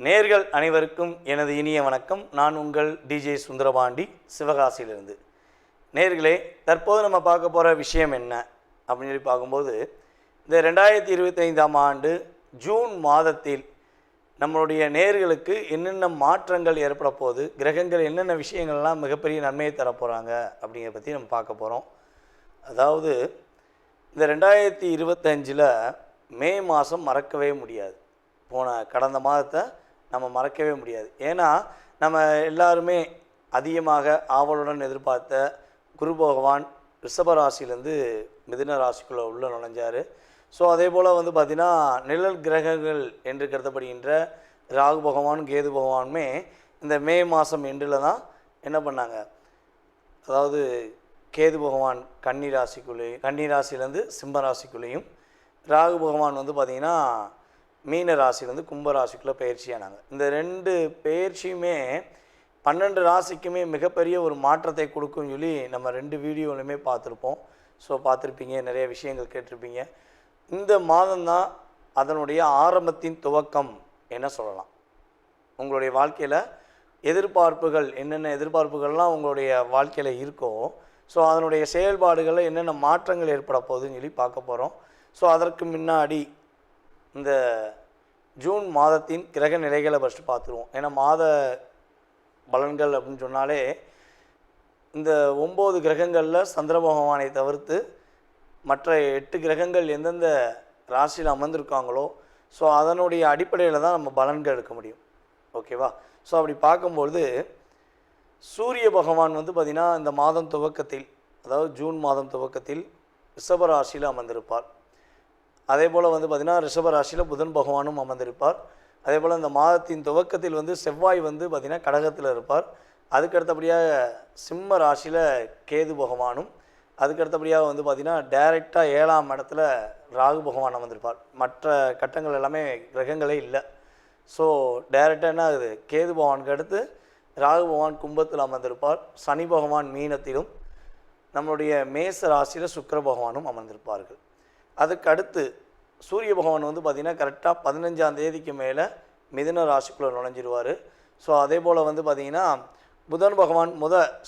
நேர்கள் அனைவருக்கும் எனது இனிய வணக்கம். நான் உங்கள் டிஜே சுந்தரபாண்டி, சிவகாசியிலிருந்து. நேர்களே, தற்போது நம்ம பார்க்க போகிற விஷயம் என்ன அப்படின்னு சொல்லி பார்க்கும்போது, இந்த 2025ஆம் ஆண்டு ஜூன் மாதத்தில் நம்மளுடைய நேர்களுக்கு என்னென்ன மாற்றங்கள் ஏற்பட போகுது, கிரகங்கள் என்னென்ன விஷயங்கள்லாம் மிகப்பெரிய நன்மையை தரப்போகிறாங்க அப்படிங்கிறத பற்றி நம்ம பார்க்க போகிறோம். அதாவது இந்த 2025 மே மாதம் மறக்கவே முடியாது. கடந்த மாதத்தை நம்ம மறக்கவே முடியாது. ஏன்னா நம்ம எல்லாருமே அதிகமாக ஆவலுடன் எதிர்பார்த்த குரு பகவான் ரிஷப ராசியிலேருந்து மிதுன ராசிக்குள்ளே உள்ள நுழைஞ்சார். ஸோ அதே போல் பார்த்திங்கன்னா நிழல் கிரகங்கள் என்று கருதப்படுகின்ற ராகு பகவான் கேது பகவானுமே இந்த மே மாதம் எண்டில் தான் என்ன பண்ணாங்க, அதாவது கேது பகவான் கன்னி ராசியிலேருந்து சிம்ம ராசிக்குள்ளேயும், ராகு பகவான் பார்த்திங்கன்னா மீன ராசிலேருந்து கும்ப ராசிக்குள்ளே பயிற்சியானாங்க. இந்த 2 பயிற்சியுமே 12 ராசிக்குமே மிகப்பெரிய ஒரு மாற்றத்தை கொடுக்கும்னு சொல்லி நம்ம 2 வீடியோலையுமே பார்த்துருப்போம். ஸோ பார்த்துருப்பீங்க, நிறைய விஷயங்கள் கேட்டிருப்பீங்க. இந்த மாதம்தான் அதனுடைய ஆரம்பத்தின் துவக்கம் என்ன சொல்லலாம். உங்களுடைய வாழ்க்கையில் எதிர்பார்ப்புகள் என்னென்ன எதிர்பார்ப்புகள்லாம் உங்களுடைய வாழ்க்கையில் இருக்கோ, ஸோ அதனுடைய செயல்பாடுகளில் என்னென்ன மாற்றங்கள் ஏற்பட போகுதுன்னு சொல்லி பார்க்க போகிறோம். ஸோ அதற்கு முன்னாடி இந்த ஜூன் மாதத்தின் கிரக நிலைகளை ஃபஸ்ட்டு பார்த்துருவோம். ஏன்னா மாத பலன்கள் அப்படின்னு சொன்னாலே இந்த 9 கிரகங்களில் சந்திர பகவானை தவிர்த்து மற்ற 8 கிரகங்கள் எந்தெந்த ராசியில் அமர்ந்திருக்காங்களோ, ஸோ அதனுடைய அடிப்படையில் தான் நம்ம பலன்கள் எடுக்க முடியும். ஓகேவா? ஸோ அப்படி பார்க்கும்பொழுது சூரிய பகவான் பார்த்திங்கன்னா இந்த மாதம் துவக்கத்தில், அதாவது ஜூன் மாதம் துவக்கத்தில் ரிஷப ராசியில் அமர்ந்திருப்பார். அதே போல் பார்த்திங்கன்னா ரிஷப ராசியில் புதன் பகவானும் அமர்ந்திருப்பார். அதே போல் இந்த மாதத்தின் துவக்கத்தில் செவ்வாய் பார்த்திங்கன்னா கடகத்தில் இருப்பார். அதுக்கடுத்தபடியாக சிம்ம ராசியில் கேது பகவானும், அதுக்கடுத்தபடியாக பார்த்திங்கன்னா டைரெக்டாக 7ஆம் இடத்துல ராகு பகவான் அமர்ந்திருப்பார். மற்ற கட்டங்கள் எல்லாமே கிரகங்களே இல்லை. ஸோ டைரெக்டாக என்ன ஆகுது, கேது பகவானுக்கு அடுத்து ராகு பகவான் கும்பத்தில் அமர்ந்திருப்பார். சனி பகவான் மீனத்திலும், நம்மளுடைய மேச ராசியில் சுக்கிர பகவானும் அமர்ந்திருப்பார்கள். அதுக்கு அடுத்து சூரிய பகவான் பார்த்திங்கன்னா கரெக்டாக 15ஆம் தேதிக்கு மேலே மிதுன ராசிக்குள்ளே நுழைஞ்சிருவார். ஸோ அதே போல் பார்த்திங்கன்னா புதன் பகவான்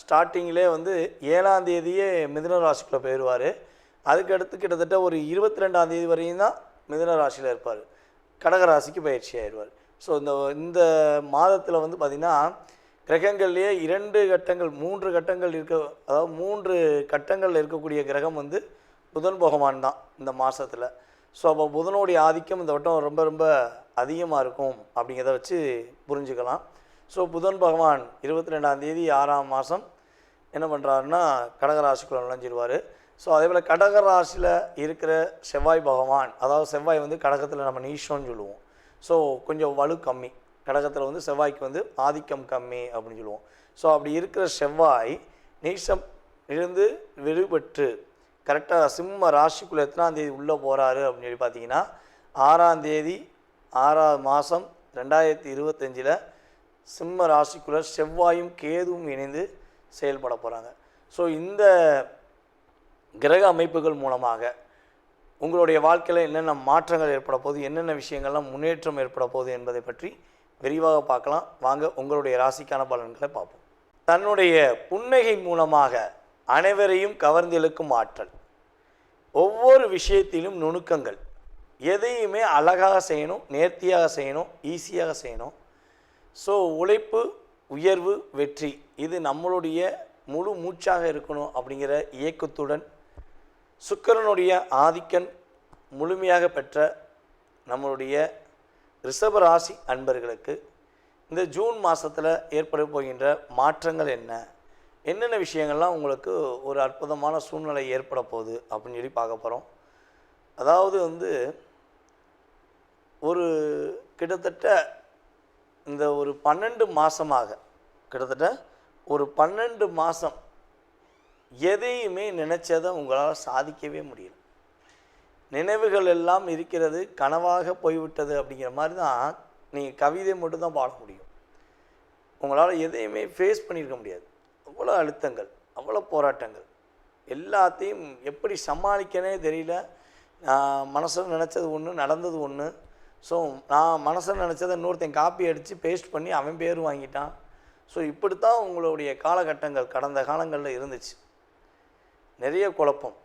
ஸ்டார்டிங்கிலே 7ஆம் தேதியே மிதுன ராசிக்குள்ளே போயிடுவார். அதுக்கடுத்து கிட்டத்தட்ட ஒரு 22ஆம் தேதி வரையும் தான் மிதுன ராசியில் இருப்பார். கடகராசிக்கு பயிற்சி ஆயிடுவார். ஸோ இந்த மாதத்தில் பார்த்திங்கன்னா கிரகங்கள்லேயே 2 கட்டங்கள் 3 கட்டங்கள் அதாவது 3 கட்டங்களில் இருக்கக்கூடிய கிரகம் புதன் பகவான் தான் இந்த மாதத்தில். ஸோ அப்போ புதனுடைய ஆதிக்கம் இந்த வட்டம் ரொம்ப ரொம்ப அதிகமாக இருக்கும் அப்படிங்கிறத வச்சு புரிஞ்சுக்கலாம். ஸோ புதன் பகவான் 22ஆம் தேதி 6ஆம் மாதம் என்ன பண்ணுறாருன்னா கடகராசிக்குள்ளே நுழைஞ்சிடுவார். ஸோ அதே போல் கடகராசியில் இருக்கிற செவ்வாய் பகவான், அதாவது செவ்வாய் கடகத்தில் நம்ம நீஷோன்னு சொல்லுவோம். ஸோ கொஞ்சம் வலு கம்மி, கடகத்தில் செவ்வாய்க்கு ஆதிக்கம் கம்மி அப்படின்னு சொல்லுவோம். ஸோ அப்படி இருக்கிற செவ்வாய் நீஷம் இருந்து விடுபட்டு கரெக்டாக சிம்ம ராசிக்குள்ளே எத்தனாம் தேதி உள்ளே போகிறாரு அப்படின்னு சொல்லி பார்த்தீங்கன்னா 6ஆம் தேதி 6ஆம் மாதம் 2025 சிம்ம ராசிக்குள்ளே செவ்வாயும் கேதுவும் இணைந்து செயல்பட போகிறாங்க. ஸோ இந்த கிரக அமைப்புகள் மூலமாக உங்களுடைய வாழ்க்கையில் என்னென்ன மாற்றங்கள் ஏற்பட போகுது, என்னென்ன விஷயங்கள்லாம் முன்னேற்றம் ஏற்பட போகுது என்பதை பற்றி விரிவாக பார்க்கலாம். வாங்க உங்களுடைய ராசிக்கான பலன்களை பார்ப்போம். தன்னுடைய புன்னகை மூலமாக அனைவரையும் கவர்ந்திழுக்கும் ஆற்றல், ஒவ்வொரு விஷயத்திலும் நுணுக்கங்கள், எதையுமே அழகாக செய்யணும், நேர்த்தியாக செய்யணும், ஈஸியாக செய்யணும். ஸோ உழைப்பு, உயர்வு, வெற்றி, இது நம்மளுடைய முழு மூச்சாக இருக்கணும் அப்படிங்கிற இயக்கத்துடன் சுக்கிரனுடைய ஆதிக்கம் முழுமையாக பெற்ற நம்மளுடைய ரிஷப ராசி அன்பர்களுக்கு இந்த ஜூன் மாதத்தில் ஏற்பட போகின்ற மாற்றங்கள் என்னென்ன விஷயங்கள்லாம் உங்களுக்கு ஒரு அற்புதமான சூழ்நிலை ஏற்பட போகுது அப்படின்னு சொல்லி பார்க்க போகிறோம். அதாவது ஒரு கிட்டத்தட்ட இந்த ஒரு 12 மாதமாக, கிட்டத்தட்ட ஒரு 12 மாதம் எதையுமே நினச்சதை உங்களால் சாதிக்கவே முடியல. நினைவுகள் எல்லாம் இருக்கிறது, கனவாக போய்விட்டது அப்படிங்கிற மாதிரி தான் நீங்கள் கவிதை மட்டும்தான் பாட முடியும். உங்களால் எதையுமே ஃபேஸ் பண்ணியிருக்க முடியாது. அவ்வளோ அழுத்தங்கள், அவ்வளோ போராட்டங்கள், எல்லாத்தையும் எப்படி சமாளிக்கனே தெரியல. மனசில் நினச்சது ஒன்று, நடந்தது ஒன்று. ஸோ நான் மனசில் நினச்சதை இன்னொருத்தன் காப்பி அடித்து பேஸ்ட் பண்ணி அவன் பேர் வாங்கிட்டான். ஸோ இப்படித்தான் உங்களுடைய காலகட்டங்கள் கடந்த காலங்களில் இருந்துச்சு. நிறைய குழப்பம்,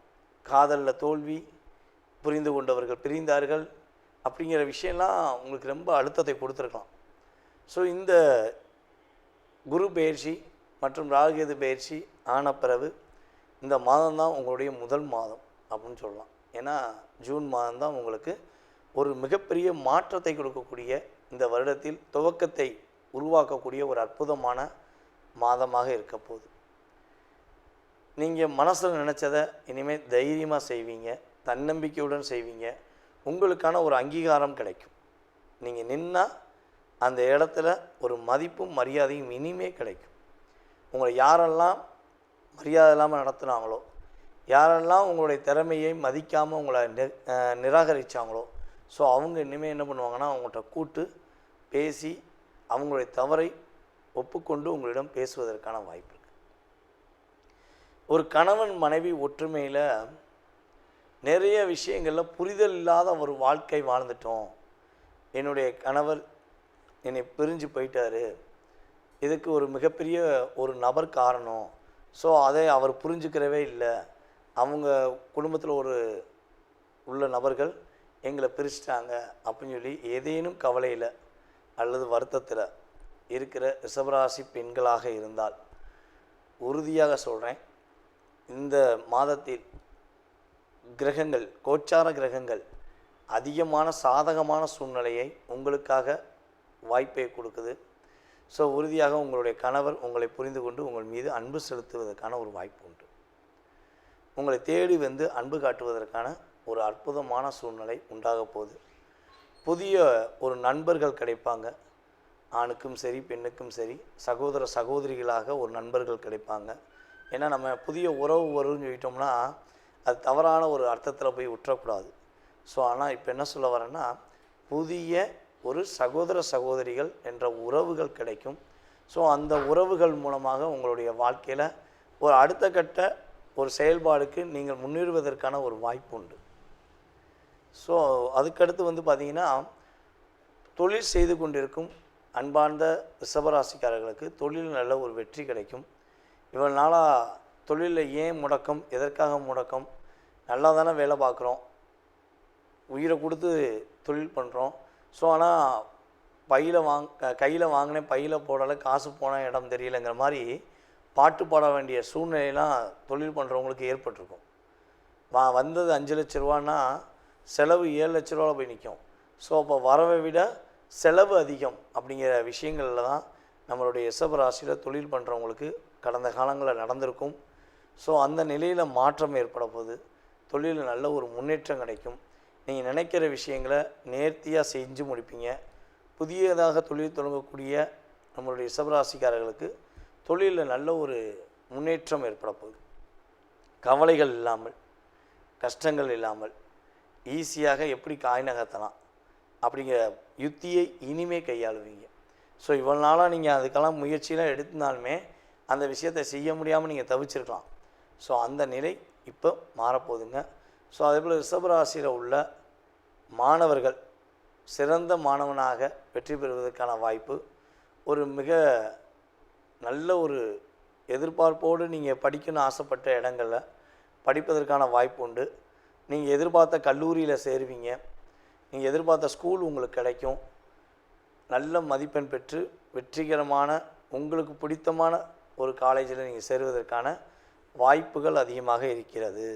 காதலில் தோல்வி, புரிந்து கொண்டவர்கள் பிரிந்தார்கள் அப்படிங்கிற விஷயம்லாம் உங்களுக்கு ரொம்ப அழுத்தத்தை கொடுத்துருக்கலாம். ஸோ இந்த குரு பயிற்சி மற்றும் ராகுகேது பயிற்சி ஆன பிறகு இந்த மாதம்தான் உங்களுடைய முதல் மாதம் அப்படின்னு சொல்லலாம். ஏன்னா ஜூன் மாதம்தான் உங்களுக்கு ஒரு மிகப்பெரிய மாற்றத்தை கொடுக்கக்கூடிய, இந்த வருடத்தில் துவக்கத்தை உருவாக்கக்கூடிய ஒரு அற்புதமான மாதமாக இருக்க போகுது. நீங்கள் மனசில் நினச்சதை இனிமேல் தைரியமாக செய்வீங்க, தன்னம்பிக்கையுடன் செய்வீங்க. உங்களுக்கான ஒரு அங்கீகாரம் கிடைக்கும். நீங்கள் நின்னால் அந்த இடத்துல ஒரு மதிப்பும் மரியாதையும் இனிமே கிடைக்கும். உங்களை யாரெல்லாம் மரியாதை இல்லாமல் நடத்துனாங்களோ, யாரெல்லாம் உங்களுடைய திறமையை மதிக்காமல் உங்களை நிராகரித்தாங்களோ, ஸோ அவங்க இனிமேல் என்ன பண்ணுவாங்கன்னா அவங்கள்ட்ட கூட்டு பேசி அவங்களுடைய தவறை ஒப்புக்கொண்டு உங்களிடம் பேசுவதற்கான வாய்ப்பு இருக்குது. ஒரு கணவன் மனைவி ஒற்றுமையில் நிறைய விஷயங்களில் புரிதல் இல்லாத ஒரு வாழ்க்கை வாழ்ந்துட்டோம். என்னுடைய கணவர் என்னை பிரிஞ்சு போயிட்டாரு, இதுக்கு ஒரு மிகப்பெரிய ஒரு நபர் காரணம், ஸோ அதை அவர் புரிஞ்சுக்கிறவே இல்லை, அவங்க குடும்பத்தில் உள்ள நபர்கள் எங்களை பிரிச்சிட்டாங்க அப்படின்னு சொல்லி ஏதேனும் கவலையில் அல்லது வருத்தத்தில் இருக்கிற ரிஷபராசி பெண்களாக இருந்தால் உறுதியாக சொல்கிறேன், இந்த மாதத்தில் கிரகங்கள், கோச்சார கிரகங்கள் அதிகமான சாதகமான சூழ்நிலையை உங்களுக்காக வாய்ப்பை கொடுக்குது. ஸோ உறுதியாக உங்களுடைய கணவர் உங்களை புரிந்து கொண்டு உங்கள் மீது அன்பு செலுத்துவதற்கான ஒரு வாய்ப்பு உண்டு. உங்களை தேடி வந்து அன்பு காட்டுவதற்கான ஒரு அற்புதமான சூழ்நிலை உண்டாக போகுது. புதிய ஒரு நண்பர்கள் கிடைப்பாங்க. ஆணுக்கும் சரி பெண்ணுக்கும் சரி சகோதர சகோதரிகளாக ஒரு நண்பர்கள் கிடைப்பாங்க. ஏன்னா நம்ம புதிய உறவு வரும்னு சொல்லிட்டோம்னா அது தவறான ஒரு அர்த்தத்தில் போய் விட்டுறக்கூடாது. ஸோ ஆனால் இப்போ என்ன சொல்ல வரேன்னா, புதிய ஒரு சகோதர சகோதரிகள் என்ற உறவுகள் கிடைக்கும். ஸோ அந்த உறவுகள் மூலமாக உங்களுடைய வாழ்க்கையில் ஒரு அடுத்த கட்ட ஒரு செயல்பாடுக்கு நீங்கள் முன்னேறுவதற்கான ஒரு வாய்ப்பு உண்டு. ஸோ அதுக்கடுத்து வந்து பார்த்திங்கன்னா, தொழில் செய்து கொண்டிருக்கும் அன்பார்ந்த ரிஷபராசிக்காரர்களுக்கு தொழில் நல்ல ஒரு வெற்றி கிடைக்கும். இவ்வளவு நாளாக தொழிலில் ஏன் முடக்கம், எதற்காக முடக்கம், நல்லா தானே வேலை பார்க்குறோம், உயிரை கொடுத்து தொழில் பண்ணுறோம், ஸோ ஆனால் கையில் வாங்கினேன் பையில் போடலை, காசு போனால் இடம் தெரியலைங்கிற மாதிரி பாட்டு பாட வேண்டிய சூழ்நிலையெல்லாம் தொழில் பண்ணுறவங்களுக்கு ஏற்பட்டிருக்கும். வந்தது 5 லட்ச ரூபான்னா செலவு 7 லட்ச ரூபாவில் போய் நிற்கும். ஸோ அப்போ வரவை விட செலவு அதிகம் அப்படிங்கிற விஷயங்களில் தான் நம்மளுடைய ரிஷபராசியில் தொழில் பண்ணுறவங்களுக்கு கடந்த காலங்களில் நடந்திருக்கும். ஸோ அந்த நிலையில் மாற்றம் ஏற்பட போகுது. தொழிலில் நல்ல ஒரு முன்னேற்றம் கிடைக்கும். நீங்கள் நினைக்கிற விஷயங்களை நேர்த்தியாக செஞ்சு முடிப்பீங்க. புதியதாக தொழில் தொடங்கக்கூடிய நம்மளுடைய ரிஷபராசிக்காரர்களுக்கு தொழிலில் நல்ல ஒரு முன்னேற்றம் ஏற்பட போகுது. கவலைகள் இல்லாமல், கஷ்டங்கள் இல்லாமல் ஈஸியாக எப்படி காய் நகர்த்தலாம் அப்படிங்கிற யுத்தியை இனிமே கையாளுவீங்க. ஸோ இவ்வளோ நாளாக நீங்கள் அதுக்கெல்லாம் முயற்சியெலாம் எடுத்திருந்தாலுமே அந்த விஷயத்தை செய்ய முடியாமல் நீங்கள் தவிச்சிருக்கலாம். ஸோ அந்த நிலை இப்போ மாறப்போகுதுங்க. ஸோ அதேபோல் ரிஷபராசியில் உள்ள மாணவர்கள் சிறந்த மாணவனாக வெற்றி பெறுவதற்கான வாய்ப்பு, ஒரு மிக நல்ல ஒரு எதிர்பார்ப்போடு நீங்கள் படிக்கணும்னு ஆசைப்பட்ட இடங்களில் படிப்பதற்கான வாய்ப்பு உண்டு. நீங்கள் எதிர்பார்த்த கல்லூரியில் சேருவீங்க, நீங்கள் எதிர்பார்த்த ஸ்கூல் உங்களுக்கு கிடைக்கும். நல்ல மதிப்பெண் பெற்று வெற்றிகரமான உங்களுக்கு பிடித்தமான ஒரு காலேஜில் நீங்கள் சேருவதற்கான வாய்ப்புகள் அதிகமாக இருக்கிறது.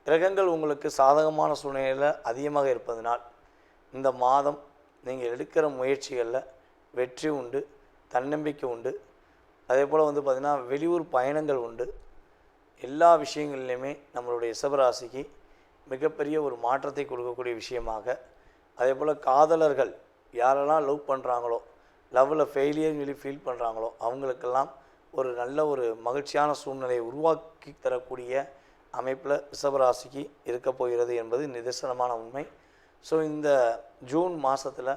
கிரகங்கள் உங்களுக்கு சாதகமான சூழ்நிலையில் அதிகமாக இருப்பதனால் இந்த மாதம் நீங்கள் எடுக்கிற முயற்சிகளில் வெற்றி உண்டு, தன்னம்பிக்கை உண்டு. அதே போல் வந்து பார்த்திங்கன்னா வெளியூர் பயணங்கள் உண்டு. எல்லா விஷயங்கள்லையுமே நம்மளுடைய ரிஷபராசிக்கு மிகப்பெரிய ஒரு மாற்றத்தை கொடுக்கக்கூடிய விஷயமாக, அதே போல் காதலர்கள் யாரெல்லாம் லவ் பண்ணுறாங்களோ, லவ்வில் ஃபெயிலியர்னு சொல்லி ஃபீல் பண்ணுறாங்களோ அவங்களுக்கெல்லாம் ஒரு நல்ல ஒரு மகிழ்ச்சியான சூழ்நிலையை உருவாக்கி தரக்கூடிய அமைப்பில் ரிஷபராசிக்கு இருக்க போகிறது என்பது நிதர்சனமான உண்மை. ஸோ இந்த ஜூன் மாதத்தில்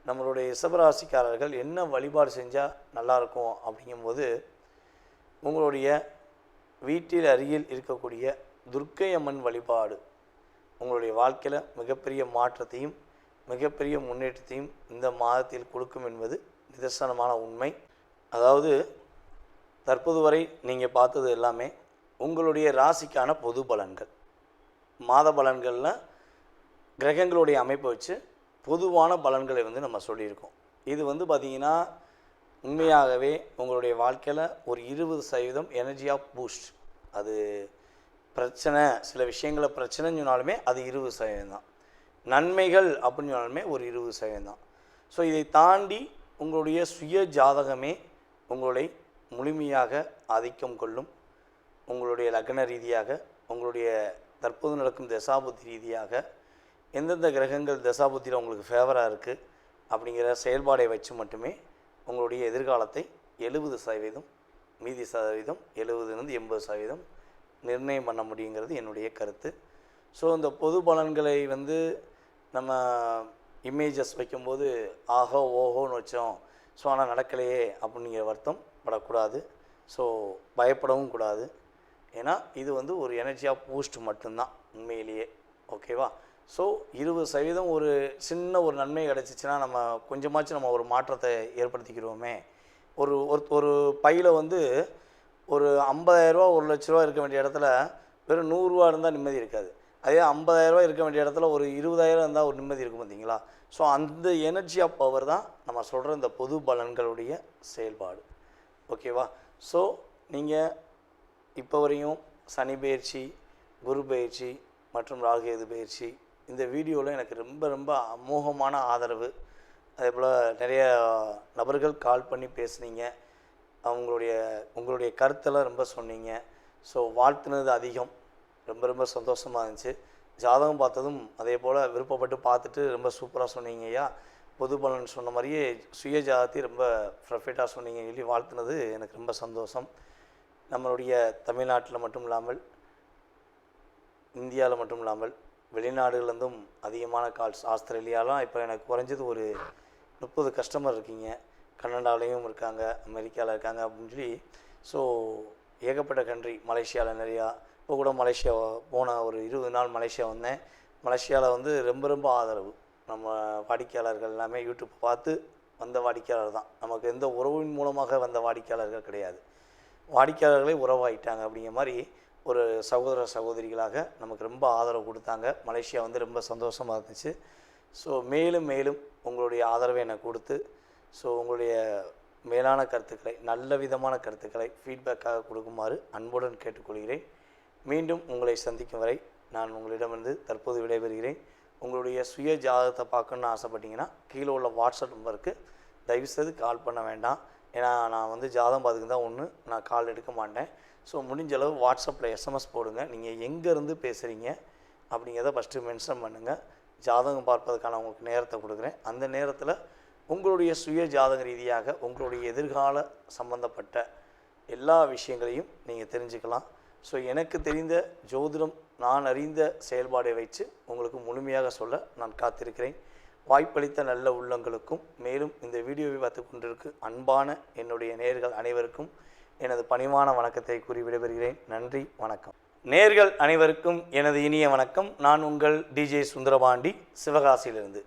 நம்மளுடைய ரிஷபராசிக்காரர்கள் என்ன வழிபாடு செஞ்சால் நல்லாயிருக்கும் அப்படிங்கும்போது, உங்களுடைய வீட்டில் அருகில் இருக்கக்கூடிய துர்க்கை அம்மன் வழிபாடு உங்களுடைய வாழ்க்கையில் மிகப்பெரிய மாற்றத்தையும் மிகப்பெரிய முன்னேற்றத்தையும் இந்த மாதத்தில் கொடுக்கும் என்பது நிதர்சனமான உண்மை. அதாவது தற்போது வரை நீங்கள் பார்த்தது எல்லாமே உங்களுடைய ராசிக்கான பொது பலன்கள். மாத பலன்களில் கிரகங்களுடைய அமைப்பை வச்சு பொதுவான பலன்களை நம்ம சொல்லியிருக்கோம். இது பார்த்திங்கன்னா உண்மையாகவே உங்களுடைய வாழ்க்கையில் ஒரு 20% எனர்ஜி ஆஃப் பூஸ்ட். அது பிரச்சனை, சில விஷயங்களை பிரச்சனைன்னு சொன்னாலுமே அது 20% தான். நன்மைகள் அப்படின்னு சொன்னாலுமே ஒரு 20% தான். ஸோ இதை தாண்டி உங்களுடைய சுய ஜாதகமே உங்களை முழுமையாக ஆதிக்கம் கொள்ளும். உங்களுடைய லக்ன ரீதியாக, உங்களுடைய தற்போது நடக்கும் தசாபுத்தி ரீதியாக எந்தெந்த கிரகங்கள் தசாபுத்தியில் உங்களுக்கு ஃபேவராக இருக்குது அப்படிங்கிற செயல்பாடை வச்சு மட்டுமே உங்களுடைய எதிர்காலத்தை 70%, மீதி சதவீதம் 70லேருந்து 80% நிர்ணயம் பண்ண முடியுங்கிறது என்னுடைய கருத்து. ஸோ இந்த பொது பலன்களை நம்ம இமேஜஸ் வைக்கும்போது ஆஹோ ஓஹோன்னு வச்சோம், ஸோ ஆனால் நடக்கலையே அப்படிங்கிற வருத்தம் படக்கூடாது. ஸோ பயப்படவும் கூடாது. ஏன்னா இது ஒரு எனர்ஜி ஆஃப் பூஸ்ட் மட்டும்தான் உண்மையிலேயே. ஓகேவா? ஸோ 20% ஒரு சின்ன ஒரு நன்மை கிடச்சிச்சின்னா நம்ம கொஞ்சமாச்சும் நம்ம ஒரு மாற்றத்தை ஏற்படுத்திக்கிடுவோமே. ஒரு ஒரு பையில் ஒரு 50,000 1 லட்ச ரூபா இருக்க வேண்டிய இடத்துல வெறும் 100 ரூபா இருந்தால் நிம்மதி இருக்காது. அதே 50,000 இருக்க வேண்டிய இடத்துல ஒரு 20,000 இருந்தால் ஒரு நிம்மதி இருக்கும், பார்த்தீங்களா? ஸோ அந்த எனர்ஜி ஆஃப் பவர் தான் நம்ம சொல்கிற இந்த பொது பலன்களுடைய செயல்பாடு. ஓகேவா? ஸோ நீங்கள் இப்போ வரையும் சனி பயிற்சி, குரு பயிற்சி மற்றும் ராகு பயிற்சி இந்த வீடியோவில் எனக்கு ரொம்ப ரொம்ப அமோகமான ஆதரவு. அதே போல் நிறைய நபர்கள் கால் பண்ணி பேசுனீங்க, உங்களுடைய கருத்தெல்லாம் ரொம்ப சொன்னீங்க. ஸோ வாழ்த்துனது அதிகம். ரொம்ப ரொம்ப சந்தோஷமாக இருந்துச்சு. ஜாதகம் பார்த்ததும் அதே போல் விருப்பப்பட்டு பார்த்துட்டு ரொம்ப சூப்பராக சொன்னீங்க ஐயா. பொது பலன் சொன்ன மாதிரியே சுய ஜாதகத்தை ரொம்ப பர்ஃபெக்டாக சொன்னீங்க சொல்லி வாழ்த்துனது எனக்கு ரொம்ப சந்தோஷம். நம்மளுடைய தமிழ்நாட்டில் மட்டும் இல்லாமல், இந்தியாவில் மட்டும் இல்லாமல், வெளிநாடுகள்லேருந்தும் அதிகமான கால்ஸ். ஆஸ்திரேலியாலாம் இப்போ எனக்கு குறைஞ்சது ஒரு 30 கஸ்டமர் இருக்கீங்க. கனடாலையும் இருக்காங்க, அமெரிக்காவில் இருக்காங்க அப்படின்னு சொல்லி. ஸோ ஏகப்பட்ட கண்ட்ரி, மலேசியாவில் நிறையா. இப்போ கூட மலேசியா போன ஒரு 20 நாள் மலேசியா வந்தேன். மலேசியாவில் ரொம்ப ரொம்ப ஆதரவு. நம்ம வாடிக்கையாளர்கள் எல்லாமே யூடியூப் பார்த்து வந்த வாடிக்கையாளர் தான். நமக்கு எந்த உறவின் மூலமாக வந்த வாடிக்கையாளர்கள் கிடையாது. வாடிக்கையாளர்களே உறவாயிட்டாங்க. அப்படிங்கிற மாதிரி ஒரு சகோதர சகோதரிகளாக நமக்கு ரொம்ப ஆதரவு கொடுத்தாங்க. மலேசியா ரொம்ப சந்தோஷமாக இருந்துச்சு. ஸோ மேலும் மேலும் உங்களுடைய ஆதரவை எனக்கு கொடுத்து, ஸோ உங்களுடைய மேலான கருத்துக்களை, நல்ல விதமான கருத்துக்களை ஃபீட்பேக்காக கொடுக்குமாறு அன்புடன் கேட்டுக்கொள்கிறேன். மீண்டும் உங்களை சந்திக்கும் வரை நான் உங்களிடமிருந்து தற்போது விடைபெறுகிறேன். உங்களுடைய சுய ஜாதகத்தை பார்க்கணுன்னு ஆசைப்பட்டீங்கன்னா கீழே உள்ள வாட்ஸ்அப் நம்பருக்கு தயவுசெய்து கால் பண்ண வேண்டாம். ஏன்னா நான் ஜாதகம் பார்த்துக்கு தான் ஒன்று, நான் கால் எடுக்க மாட்டேன். ஸோ முடிஞ்ச அளவு வாட்ஸ்அப்பில் எஸ்எம்எஸ் போடுங்க. நீங்கள் எங்கேருந்து பேசுகிறீங்க அப்படிங்கிறத ஃபஸ்ட்டு மென்ஷன் பண்ணுங்கள். ஜாதகம் பார்ப்பதற்கான உங்களுக்கு நேரத்தை கொடுக்குறேன். அந்த நேரத்தில் உங்களுடைய சுய ஜாதக ரீதியாக உங்களுடைய எதிர்கால சம்பந்தப்பட்ட எல்லா விஷயங்களையும் நீங்கள் தெரிஞ்சுக்கலாம். ஸோ எனக்கு தெரிந்த ஜோதிடம், நான் அறிந்த செயல்பாடை வைத்து உங்களுக்கு முழுமையாக சொல்ல நான் காத்திருக்கிறேன். வாய்ப்பளித்த நல்ல உள்ளங்களுக்கும், மேலும் இந்த வீடியோவை பார்த்து கொண்டிருக்கு அன்பான என்னுடைய நேயர்கள் அனைவருக்கும் எனது பணிவான வணக்கத்தை கூறி விடைபெறுகிறேன். நன்றி, வணக்கம். நேயர்கள் அனைவருக்கும் எனது இனிய வணக்கம். நான் உங்கள் டிஜே சுந்தரபாண்டி, சிவகாசியிலிருந்து.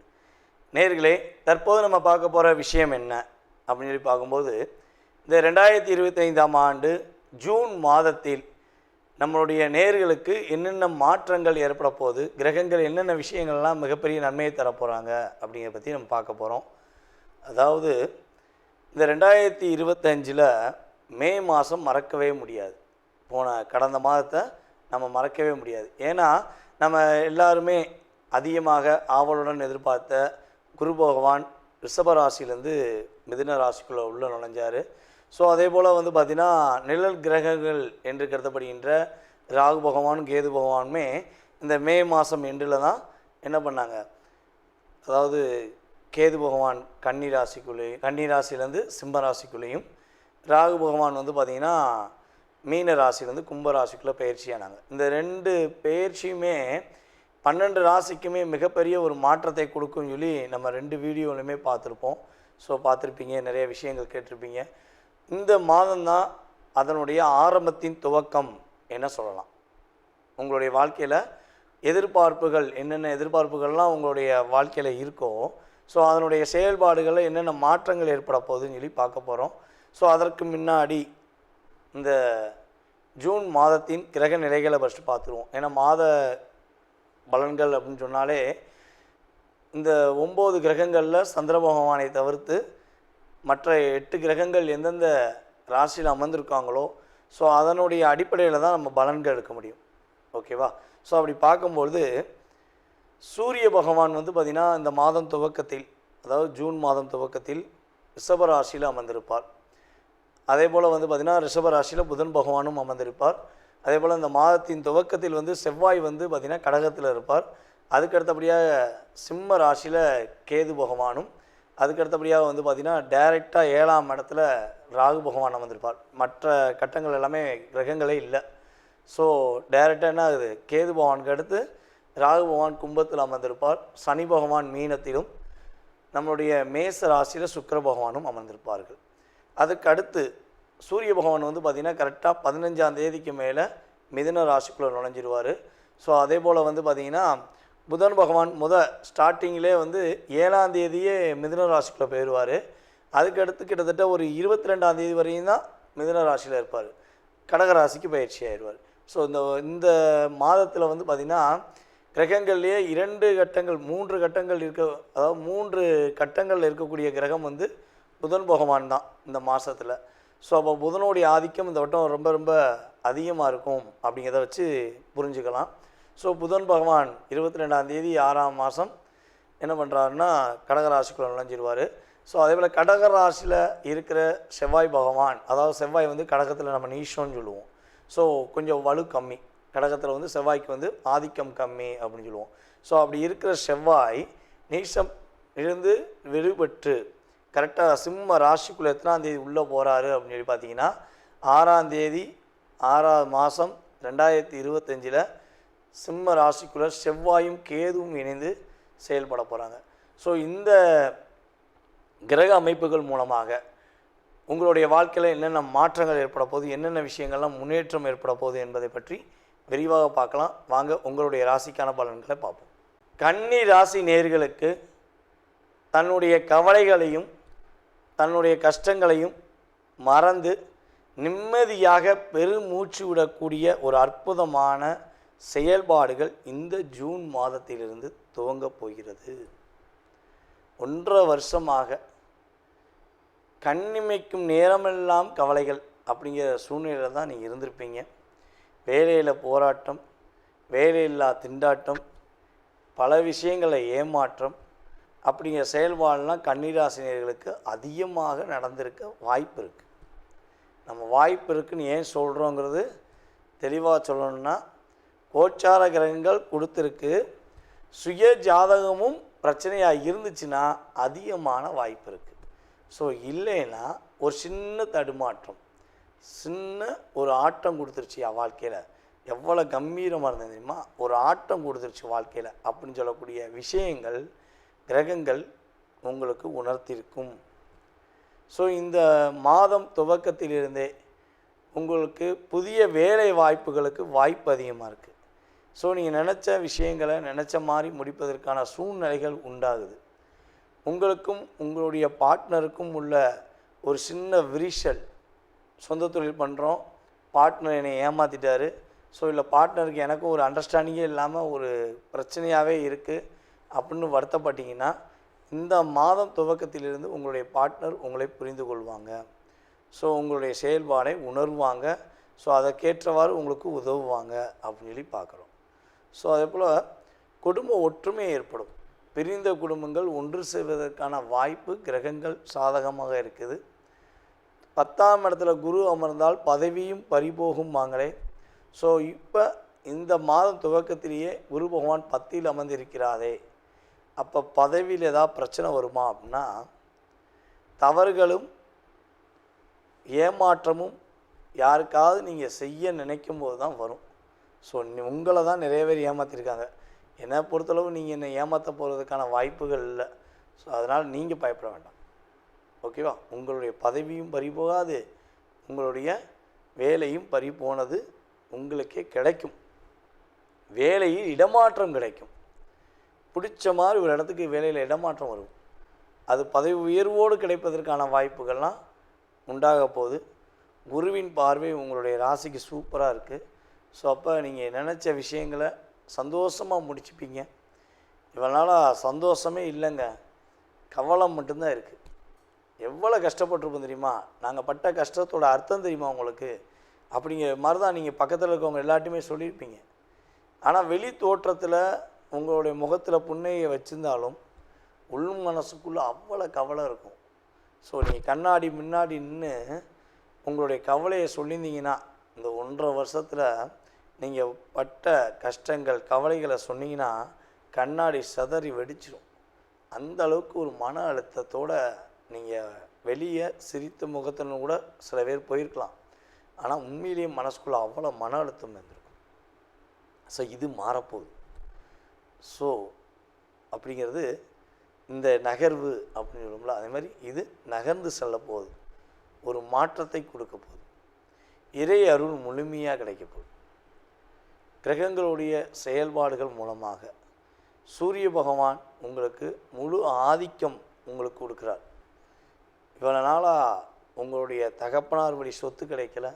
நேயர்களே, தற்போது நம்ம பார்க்க போகிற விஷயம் என்ன அப்படின்னு சொல்லி பார்க்கும்போது, இந்த 2025ஆம் ஆண்டு ஜூன் மாதத்தில் நம்மளுடைய நேயர்களுக்கு என்னென்ன மாற்றங்கள் ஏற்பட போகுது, கிரகங்கள் என்னென்ன விஷயங்கள்லாம் மிகப்பெரிய நன்மையை தரப்போகிறாங்க அப்படிங்கிறத பற்றி நம்ம பார்க்க போகிறோம். அதாவது இந்த 2025 மே மாதம் மறக்கவே முடியாது. கடந்த மாதத்தை நம்ம மறக்கவே முடியாது. ஏன்னா நம்ம எல்லாருமே அதிகமாக ஆவலுடன் எதிர்பார்த்த குரு பகவான் ரிஷப ராசியிலேருந்து மிதுன ராசிக்குள்ளே உள்ள நுழைஞ்சார். ஸோ அதே போல் பார்த்திங்கன்னா நிழல் கிரகங்கள் என்று கருதப்படுகின்ற ராகு பகவான், கேது பகவானுமே இந்த மே மாதம் எண்டில் தான் என்ன பண்ணாங்க, அதாவது கேது பகவான் கன்னி ராசியிலேருந்து சிம்ம ராசிக்குள்ளேயும், ராகு பகவான் பார்த்திங்கன்னா மீன ராசியிலேருந்து கும்ப ராசிக்குள்ளே பயிற்சியானாங்க. இந்த 2 பயிற்சியுமே 12 ராசிக்குமே மிகப்பெரிய ஒரு மாற்றத்தை கொடுக்கும்னு சொல்லி நம்ம 2 வீடியோலையுமே பார்த்துருப்போம். ஸோ பார்த்துருப்பீங்க, நிறைய விஷயங்கள் கேட்டிருப்பீங்க. இந்த மாதம்தான் அதனுடைய ஆரம்பத்தின் துவக்கம் என்ன சொல்லலாம். உங்களுடைய வாழ்க்கையில் எதிர்பார்ப்புகள் என்னென்ன எதிர்பார்ப்புகள்லாம் உங்களுடைய வாழ்க்கையில் இருக்கோ, ஸோ அதனுடைய செயல்பாடுகளில் என்னென்ன மாற்றங்கள் ஏற்பட போகுதுன்னு சொல்லி பார்க்க போகிறோம். ஸோ அதற்கு முன்னாடி இந்த ஜூன் மாதத்தின் கிரக நிலைகளை ஃபஸ்ட்டு பார்த்துருவோம். ஏன்னா மாத பலன்கள் அப்படின்னு சொன்னாலே இந்த 9 கிரகங்களில் சந்திர பகவானை தவிர்த்து மற்ற 8 கிரகங்கள் எந்தெந்த ராசியில் அமர்ந்திருக்காங்களோ, ஸோ அதனுடைய அடிப்படையில் தான் நம்ம பலன்கள் எடுக்க முடியும். ஓகேவா? ஸோ அப்படி பார்க்கும்பொழுது சூரிய பகவான் வந்து பார்த்திங்கன்னா இந்த மாதம் துவக்கத்தில், அதாவது ஜூன் மாதம் துவக்கத்தில் ரிஷப ராசியில் அமர்ந்திருப்பார். அதே போல் வந்து பார்த்திங்கன்னா ரிஷப ராசியில் புதன் பகவானும் அமர்ந்திருப்பார். அதே போல் இந்த மாதத்தின் துவக்கத்தில் வந்து செவ்வாய் வந்து பார்த்திங்கன்னா கடகத்தில் இருப்பார். அதுக்கடுத்தபடியாக சிம்ம ராசியில் கேது பகவானும், அதுக்கடுத்தபடியாக வந்து பார்த்திங்கன்னா டைரெக்டாக 7ஆம் இடத்துல ராகு பகவான் அமர்ந்திருப்பார். மற்ற கட்டங்கள் எல்லாமே கிரகங்களே இல்லை. ஸோ டைரெக்டாக என்ன ஆகுது, கேது பகவானுக்கு அடுத்து ராகு பகவான் கும்பத்தில் அமர்ந்திருப்பார். சனி பகவான் மீனத்திலும், நம்மளுடைய மேச ராசியில் சுக்கிர பகவானும் அமர்ந்திருப்பார்கள். அதுக்கு அடுத்து சூரிய பகவான் வந்து பார்த்திங்கன்னா கரெக்டாக 15ஆம் தேதிக்கு மேலே மிதுன ராசிக்குள்ளே நுழைஞ்சிருவார். ஸோ அதே போல் வந்து பார்த்திங்கன்னா புதன் பகவான் ஸ்டார்டிங்கிலே வந்து 7ஆம் தேதியே மிதுன ராசிக்குள்ளே போயிடுவார். அதுக்கடுத்து கிட்டத்தட்ட ஒரு 22ஆம் தேதி வரையும் தான் மிதுன ராசியில் இருப்பார். கடகராசிக்கு பயிற்சி ஆயிடுவார். ஸோ இந்த மாதத்தில் வந்து பார்த்திங்கன்னா கிரகங்கள்லேயே 2 கட்டங்கள் 3 கட்டங்கள் அதாவது 3 கட்டங்களில் இருக்கக்கூடிய கிரகம் வந்து புதன் பகவான் தான் இந்த மாதத்தில். ஸோ அப்போ புதனுடைய ஆதிக்கம் இந்த வட்டம் ரொம்ப ரொம்ப அதிகமாக இருக்கும் அப்படிங்கிறத வச்சு புரிஞ்சுக்கலாம். ஸோ புதன் பகவான் 22ஆம் தேதி 6ஆம் மாதம் என்ன பண்ணுறாருன்னா கடகராசிக்குள்ளே நுழைஞ்சிருவார். ஸோ அதே போல் கடகராசியில் இருக்கிற செவ்வாய் பகவான், அதாவது செவ்வாய் வந்து கடகத்தில் நம்ம நீஷோன்னு சொல்லுவோம். ஸோ கொஞ்சம் வலு கம்மி, கடகத்தில் வந்து செவ்வாய்க்கு வந்து ஆதிக்கம் கம்மி அப்படின்னு சொல்லுவோம். ஸோ அப்படி இருக்கிற செவ்வாய் நீஷம் இருந்து விடுபட்டு கரெக்டாக சிம்ம ராசிக்குள்ளே எத்தனாம் தேதி உள்ளே போகிறாரு அப்படின்னு சொல்லி பார்த்தீங்கன்னா 6ஆம் தேதி 6ஆம் மாதம் 2025 சிம்ம ராசிக்குள்ளே செவ்வாயும் கேதுவும் இணைந்து செயல்பட போகிறாங்க. ஸோ இந்த கிரக அமைப்புகள் மூலமாக உங்களுடைய வாழ்க்கையில் என்னென்ன மாற்றங்கள் ஏற்பட போகுது, என்னென்ன விஷயங்கள்லாம் முன்னேற்றம் ஏற்பட போகுது என்பதை பற்றி விரிவாக பார்க்கலாம். வாங்க உங்களுடைய ராசிக்கான பலன்களை பார்ப்போம். கன்னி ராசி நேயர்களுக்கு தன்னுடைய கவலைகளையும் தன்னுடைய கஷ்டங்களையும் மறந்து நிம்மதியாக பெருமூச்சு விடக்கூடிய ஒரு அற்புதமான செயல்பாடுகள் இந்த ஜூன் மாதத்திலிருந்து துவங்கப் போகிறது. 1.5 வருஷமாக கண்ணிமைக்கும் நேரமெல்லாம் கவலைகள் அப்படிங்கிற சூழ்நிலையில் தான் நீங்கள் இருந்திருப்பீங்க. வேலையில் போராட்டம், வேலையில்லா திண்டாட்டம், பல விஷயங்களில் ஏமாற்றம் அப்படிங்கிற செயல்பாடுலாம் கன்னிராசினியர்களுக்கு அதிகமாக நடந்திருக்க வாய்ப்பு இருக்குது. நம்ம வாய்ப்பு இருக்குதுன்னு ஏன் சொல்கிறோங்கிறது தெளிவாக சொல்லணும்னா, கோச்சார கிரகங்கள் கொடுத்துருக்கு, சுய ஜாதகமும் பிரச்சனையாக இருந்துச்சுன்னா அதிகமான வாய்ப்பு இருக்குது. ஸோ இல்லைன்னா ஒரு சின்ன தடுமாற்றம், சின்ன ஒரு ஆட்டம் கொடுத்துருச்சு வாழ்க்கையில், எவ்வளோ கம்பீரமாக இருந்தது தெரியுமா, ஒரு ஆட்டம் கொடுத்துருச்சு வாழ்க்கையில் அப்படின்னு சொல்லக்கூடிய விஷயங்கள் கிரகங்கள் உங்களுக்கு உணர்த்திருக்கும். ஸோ இந்த மாதம் துவக்கத்திலிருந்தே உங்களுக்கு புதிய வேலை வாய்ப்புகளுக்கு வாய்ப்பு அதிகமாக இருக்குது. ஸோ நீங்கள் நினச்ச விஷயங்களை நினச்ச மாதிரி முடிப்பதற்கான சூழ்நிலைகள் உண்டாகுது. உங்களுக்கும் உங்களுடைய பார்ட்னருக்கும் உள்ள ஒரு சின்ன விரிசல், சொந்த தொழில் பண்ணுறோம், பார்ட்னர் என்னை ஏமாற்றிட்டாரு, ஸோ இல்லை பார்ட்னருக்கு எனக்கும் ஒரு அண்டர்ஸ்டாண்டிங்கே இல்லாமல் ஒரு பிரச்சனையாகவே இருக்குது அப்படின்னு வருத்தப்பட்டீங்கன்னா இந்த மாதம் துவக்கத்திலிருந்து உங்களுடைய பார்ட்னர் உங்களை புரிந்து கொள்வாங்க. ஸோ உங்களுடைய செயல்பாடை உணர்வாங்க. ஸோ அதற்கேற்றவாறு உங்களுக்கு உதவுவாங்க அப்படின்னு சொல்லி பார்க்குறோம். ஸோ அதே போல் குடும்ப ஒற்றுமை ஏற்படும். பிரிந்த குடும்பங்கள் ஒன்று சேர்வதற்கான வாய்ப்பு கிரகங்கள் சாதகமாக இருக்குது. 10ஆம் இடத்துல குரு அமர்ந்தால் பதவியும் பறிபோகும் வாங்களே. ஸோ இப்போ இந்த மாதம் துவக்கத்திலேயே குரு பகவான் 10ல் அமர்ந்திருக்கிறாரே, அப்போ பதவியில் ஏதாவது பிரச்சனை வருமா அப்படின்னா தவறுகளும் ஏமாற்றமும் யாருக்காவது நீங்கள் செய்ய நினைக்கும் போது தான் வரும். ஸோ உங்களை தான் நிறைய பேர் ஏமாற்றிருக்காங்க. என்னை பொறுத்தளவு நீங்கள் என்னை ஏமாற்ற போகிறதுக்கான வாய்ப்புகள் இல்லை. ஸோ அதனால் நீங்கள் பயப்பட வேண்டாம். ஓகேவா? உங்களுடைய பதவியும் பறி போகாது, உங்களுடைய வேலையும் பறி போனது உங்களுக்கே கிடைக்கும். வேலையில் இடமாற்றம் கிடைக்கும். பிடிச்ச மாதிரி ஒரு இடத்துக்கு வேலையில் இடமாற்றம் வரும். அது பதவி உயர்வோடு கிடைப்பதற்கான வாய்ப்புகள்லாம் உண்டாக போகுது. குருவின் பார்வை உங்களுடைய ராசிக்கு சூப்பராக இருக்குது. ஸோ அப்போ நீங்கள் நினச்ச விஷயங்களை சந்தோஷமாக முடிச்சுப்பீங்க. இவனால் சந்தோஷமே இல்லைங்க, கவலை மட்டும்தான் இருக்குது. எவ்வளோ கஷ்டப்பட்டுருப்போம் தெரியுமா, நாங்கள் பட்ட கஷ்டத்தோட அர்த்தம் தெரியுமா உங்களுக்கு, அப்படிங்கிற மாதிரி தான் நீங்கள் பக்கத்தில் இருக்கவங்க எல்லாட்டையுமே சொல்லியிருப்பீங்க. ஆனால் வெளி தோற்றத்தில் உங்களுடைய முகத்தில் புன்னையை வச்சுருந்தாலும் உள் மனசுக்குள்ளே அவ்வளோ கவலை இருக்கும். ஸோ நீங்கள் கண்ணாடி முன்னாடி நின்று உங்களுடைய கவலையை சொல்லியிருந்தீங்கன்னா, இந்த 1.5 வருஷத்தில் நீங்கள் பட்ட கஷ்டங்கள் கவலைகளை சொன்னீங்கன்னா கண்ணாடி சதறி வெடிச்சிடும். அந்த அளவுக்கு ஒரு மன அழுத்தத்தோடு நீங்கள் வெளியே சிரித்த முகத்துன்னு கூட சில பேர் போயிருக்கலாம். ஆனால் உண்மையிலேயே மனசுக்குள்ளே அவ்வளோ மன அழுத்தம் இருந்திருக்கும். ஸோ இது மாறப்போகுது. ஸோ அப்படிங்கிறது இந்த நகர்வு அப்படின்னு சொல்லுவோம்ல, அதே மாதிரி இது நகர்ந்து செல்ல போகுது, ஒரு மாற்றத்தை கொடுக்க போகுது. இறை அருள் முழுமையாக கிடைக்க போகுது. கிரகங்களுடைய செயல்பாடுகள் மூலமாக சூரிய பகவான் உங்களுக்கு முழு ஆதிக்கம் உங்களுக்கு கொடுக்குறார். இவ்வளோ நாளாக உங்களுடைய தகப்பனார் வழி சொத்து கிடைக்கல,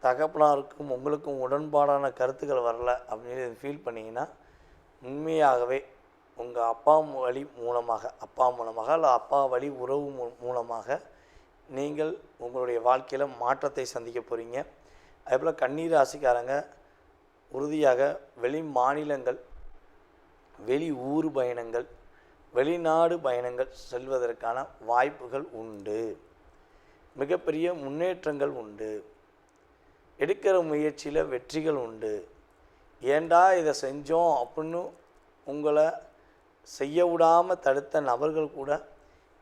தகப்பனாருக்கும் உங்களுக்கும் உடன்பாடான கருத்துக்கள் வரல அப்படின்னு ஃபீல் பண்ணிங்கன்னா, உண்மையாகவே உங்கள் அப்பா வழி மூலமாக, அப்பா மூலமாக இல்லை அப்பா வழி உறவு மூலமாக நீங்கள் உங்களுடைய வாழ்க்கையில் மாற்றத்தை சந்திக்க போகிறீங்க. அதேபோல் கன்னி ராசிக்காரங்க உறுதியாக வெளி மாநிலங்கள், வெளி ஊர் பயணங்கள், வெளிநாடு பயணங்கள் செல்வதற்கான வாய்ப்புகள் உண்டு. மிகப்பெரிய முன்னேற்றங்கள் உண்டு. எடுக்கிற முயற்சியில் வெற்றிகள் உண்டு. ஏண்டா இதை செஞ்சோம் அப்படின்னு உங்களை செய்ய விடாமல் தடுத்த நபர்கள் கூட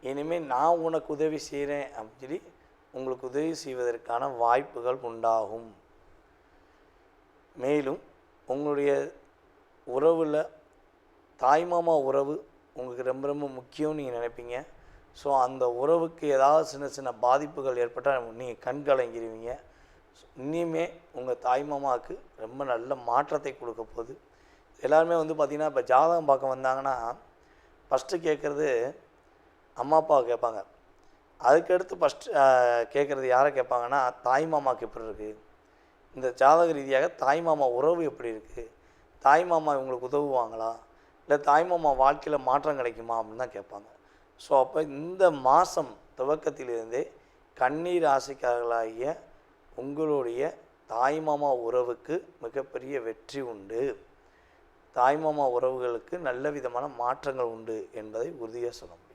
இனிமேல் நான் உனக்கு உதவி செய்கிறேன் அப்படின்னு சொல்லி உங்களுக்கு உதவி செய்வதற்கான வாய்ப்புகள் உண்டாகும். மேலும் உங்களுடைய உறவில் தாய்மாமா உறவு உங்களுக்கு ரொம்ப ரொம்ப முக்கியம்னு நீங்கள் நினைப்பீங்க. ஸோ அந்த உறவுக்கு ஏதாவது சின்ன சின்ன பாதிப்புகள் ஏற்பட்டால் நீங்கள் கண் கலங்கிடுவீங்க. இனிமே உங்கள் தாய்மாமாவுக்கு ரொம்ப நல்ல மாற்றத்தை கொடுக்க போகுது. எல்லாருமே பார்த்திங்கன்னா இப்போ ஜாதகம் பார்க்க வந்தாங்கன்னா ஃபஸ்ட்டு கேட்குறது அம்மா அப்பாவை கேட்பாங்க. அதுக்கடுத்து ஃபஸ்ட்டு கேட்குறது யாரை கேட்பாங்கன்னா தாய்மாமாவுக்கு எப்படி இருக்குது, இந்த ஜாதக ரீதியாக தாய்மாமா உறவு எப்படி இருக்குது, தாய்மாமா இவங்களுக்கு உதவுவாங்களா, இல்லை தாய்மாமா வாழ்க்கையில் மாற்றம் கிடைக்குமா அப்படின்னு தான் கேட்பாங்க. ஸோ அப்போ இந்த மாதம் துவக்கத்திலிருந்தே கன்னி ராசிக்காரர்களாகிய உங்களுடைய தாய்மாமா உறவுக்கு மிகப்பெரிய வெற்றி உண்டு. தாய்மாமா உறவுகளுக்கு நல்ல விதமான மாற்றங்கள் உண்டு என்பதை உறுதியாக சொல்ல முடியும்.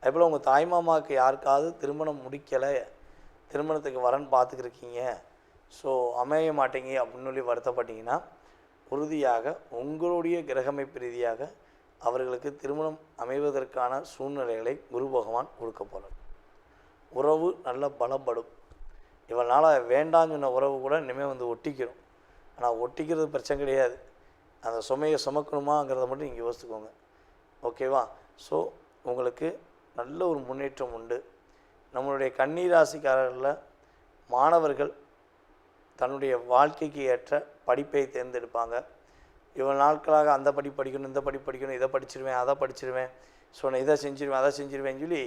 அதேபோல் உங்கள் தாய்மாமாவுக்கு யாருக்காவது திருமணம் முடிக்கலை, திருமணத்துக்கு வரன் பார்த்துக்கிருக்கீங்க, ஸோ அமைய மாட்டேங்க அப்படின்னு சொல்லி வருத்தப்பட்டீங்கன்னா, உறுதியாக உங்களுடைய கிரகமைப்பு ரீதியாக அவர்களுக்கு திருமணம் அமைவதற்கான சூழ்நிலைகளை குரு பகவான் கொடுக்க போகிறார். உறவு நல்ல பலப்படும். இவனால் வேண்டான்னு சொன்ன உறவு கூட இனிமேல் ஒட்டிக்கிறோம். ஆனால் ஒட்டிக்கிறது பிரச்சனை கிடையாது, அந்த சுமையை சுமக்கணுமாங்கிறத மட்டும் நீங்கள் யோசிச்சுக்கோங்க. ஓகேவா? ஸோ உங்களுக்கு நல்ல ஒரு முன்னேற்றம் உண்டு. நம்மளுடைய கன்னி ராசிக்காரர்களில் மாணவர்கள் தன்னுடைய வாழ்க்கைக்கு ஏற்ற படிப்பை தேர்ந்தெடுப்பாங்க. இவ்வளோ நாட்களாக அந்த படிக்கணும், இந்த படிக்கணும், இதை படிச்சிருவேன், அதை படிச்சிருவேன், ஸோ நான் இதை செஞ்சிருவேன், அதை செஞ்சிருவேன்னு சொல்லி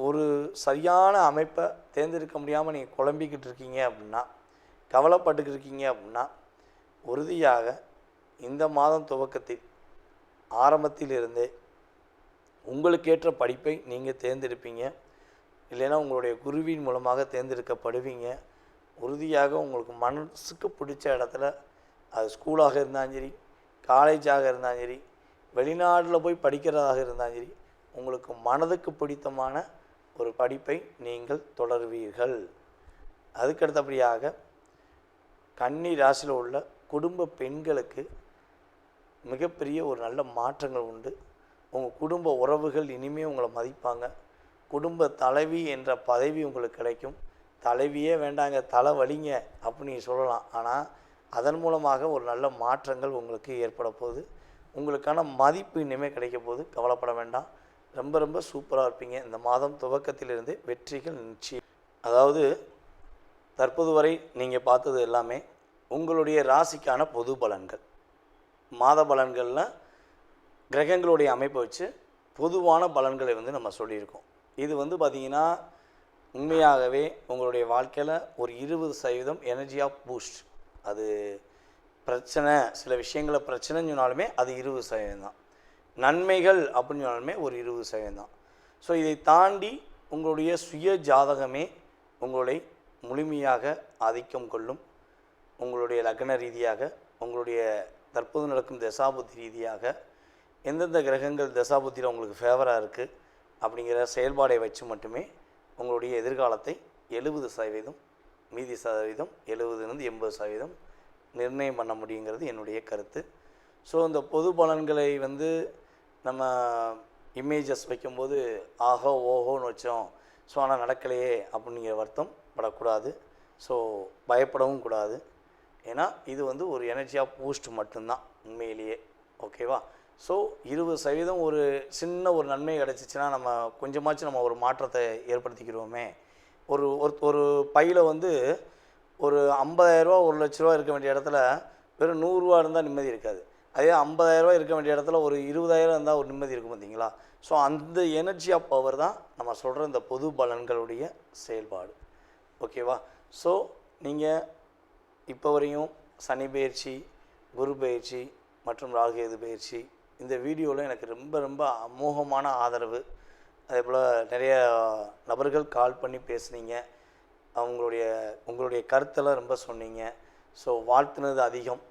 ஒரு சரியான அமைப்பை தேர்ந்தெடுக்க முடியாமல் நீங்கள் குழம்பிக்கிட்டு இருக்கீங்க அப்படின்னா, கவலைப்பட்டுக்கிட்டு இருக்கீங்க அப்படின்னா, உறுதியாக இந்த மாதம் துவக்கத்தில் ஆரம்பத்திலிருந்தே உங்களுக்கேற்ற படிப்பை நீங்கள் தேர்ந்தெடுப்பீங்க. இல்லைன்னா உங்களுடைய குருவின் மூலமாக தேர்ந்தெடுக்கப்படுவீங்க. உறுதியாக உங்களுக்கு மனசுக்கு பிடிச்ச இடத்துல, அது ஸ்கூலாக இருந்தாலும் சரி, காலேஜாக இருந்தாலும் சரி, வெளிநாட்டில் போய் படிக்கிறதாக இருந்தாலும் சரி, உங்களுக்கு மனதுக்கு பிடித்தமான ஒரு படிப்பை நீங்கள் தொடருவீர்கள். அதுக்கடுத்தபடியாக கன்னி ராசியில் உள்ள குடும்ப பெண்களுக்கு மிகப்பெரிய ஒரு நல்ல மாற்றங்கள் உண்டு. உங்கள் குடும்ப உறவுகள் இனிமேல் உங்களை மதிப்பாங்க. குடும்ப தலைவி என்ற பதவி உங்களுக்கு கிடைக்கும். தலைவியே வேண்டாங்க, தலை வலிங்க அப்படின்னு நீங்கள் சொல்லலாம். ஆனால் அதன் மூலமாக ஒரு நல்ல மாற்றங்கள் உங்களுக்கு ஏற்பட போகுது. உங்களுக்கான மதிப்பு இனிமேல் கிடைக்க போகுது. கவலைப்பட வேண்டாம். ரொம்ப ரொம்ப சூப்பராக இருப்பீங்க. இந்த மாதம் துவக்கத்திலிருந்து வெற்றிகள் நிச்சயம். அதாவது தற்போது வரை நீங்கள் பார்த்தது எல்லாமே உங்களுடைய ராசிக்கான பொது பலன்கள். மாத பலன்களில் கிரகங்களுடைய அமைப்பை வச்சு பொதுவான பலன்களை வந்து நம்ம சொல்லியிருக்கோம். இது வந்து பார்த்திங்கன்னா உண்மையாகவே உங்களுடைய வாழ்க்கையில் ஒரு 20% எனர்ஜி ஆஃப் பூஸ்ட். அது பிரச்சனை, சில விஷயங்களில் பிரச்சனைன்னு சொன்னாலுமே அது 20% தான். நன்மைகள் அப்படின்னு சொன்னாலுமே ஒரு 20% தான். ஸோ இதை தாண்டி உங்களுடைய சுய ஜாதகமே உங்களை முழுமையாக ஆதிக்கம் கொள்ளும். உங்களுடைய லக்ன ரீதியாக, உங்களுடைய தற்போது நடக்கும் தசாபுத்தி ரீதியாக எந்தெந்த கிரகங்கள் தசாபுத்தியில் உங்களுக்கு ஃபேவராக இருக்குது அப்படிங்கிற செயல்பாடை வச்சு மட்டுமே உங்களுடைய எதிர்காலத்தை 70%, மீதி சதவீதம் 70லேருந்து 80% நிர்ணயம் பண்ண முடியுங்கிறது என்னுடைய கருத்து. ஸோ இந்த பொது பலன்களை வந்து நம்ம இமேஜஸ் வைக்கும்போது ஆஹோ ஓஹோன்னு வச்சோம், ஸோ ஆனால் நடக்கலையே அப்படிங்கிற வருத்தம் படக்கூடாது. ஸோ பயப்படவும் கூடாது. ஏன்னா இது வந்து ஒரு எனர்ஜி ஆஃப் பூஸ்ட் மட்டும்தான் உண்மையிலேயே. ஓகேவா? ஸோ 20% ஒரு சின்ன ஒரு நன்மை கிடச்சிச்சின்னா நம்ம கொஞ்சமாச்சும் நம்ம ஒரு மாற்றத்தை ஏற்படுத்திக்கிறோமே. ஒரு ஒரு பையில் வந்து ஒரு 50,000 1 லட்ச ரூபா இருக்க வேண்டிய இடத்துல வெறும் 100 ரூபா இருந்தால் நிம்மதி இருக்காது. அதே 50,000 இருக்க வேண்டிய இடத்துல ஒரு 20,000 இருந்தால் ஒரு நிம்மதி இருக்கும் பார்த்தீங்களா? ஸோ அந்த எனர்ஜி ஆஃப் பவர் தான் நம்ம சொல்கிற இந்த பொது பலன்களுடைய செயல்பாடு. ஓகேவா? ஸோ நீங்கள் இப்போ வரையும் சனி பயிற்சி, குரு பயிற்சி மற்றும் ராகுகேது பயிற்சி இந்த வீடியோவில் எனக்கு ரொம்ப ரொம்ப அமோகமான ஆதரவு. அதே போல் நிறைய நபர்கள் கால் பண்ணி பேசுனீங்க, உங்களுடைய கருத்தெல்லாம் ரொம்ப சொன்னீங்க. ஸோ வாழ்த்துனது அதிகம்,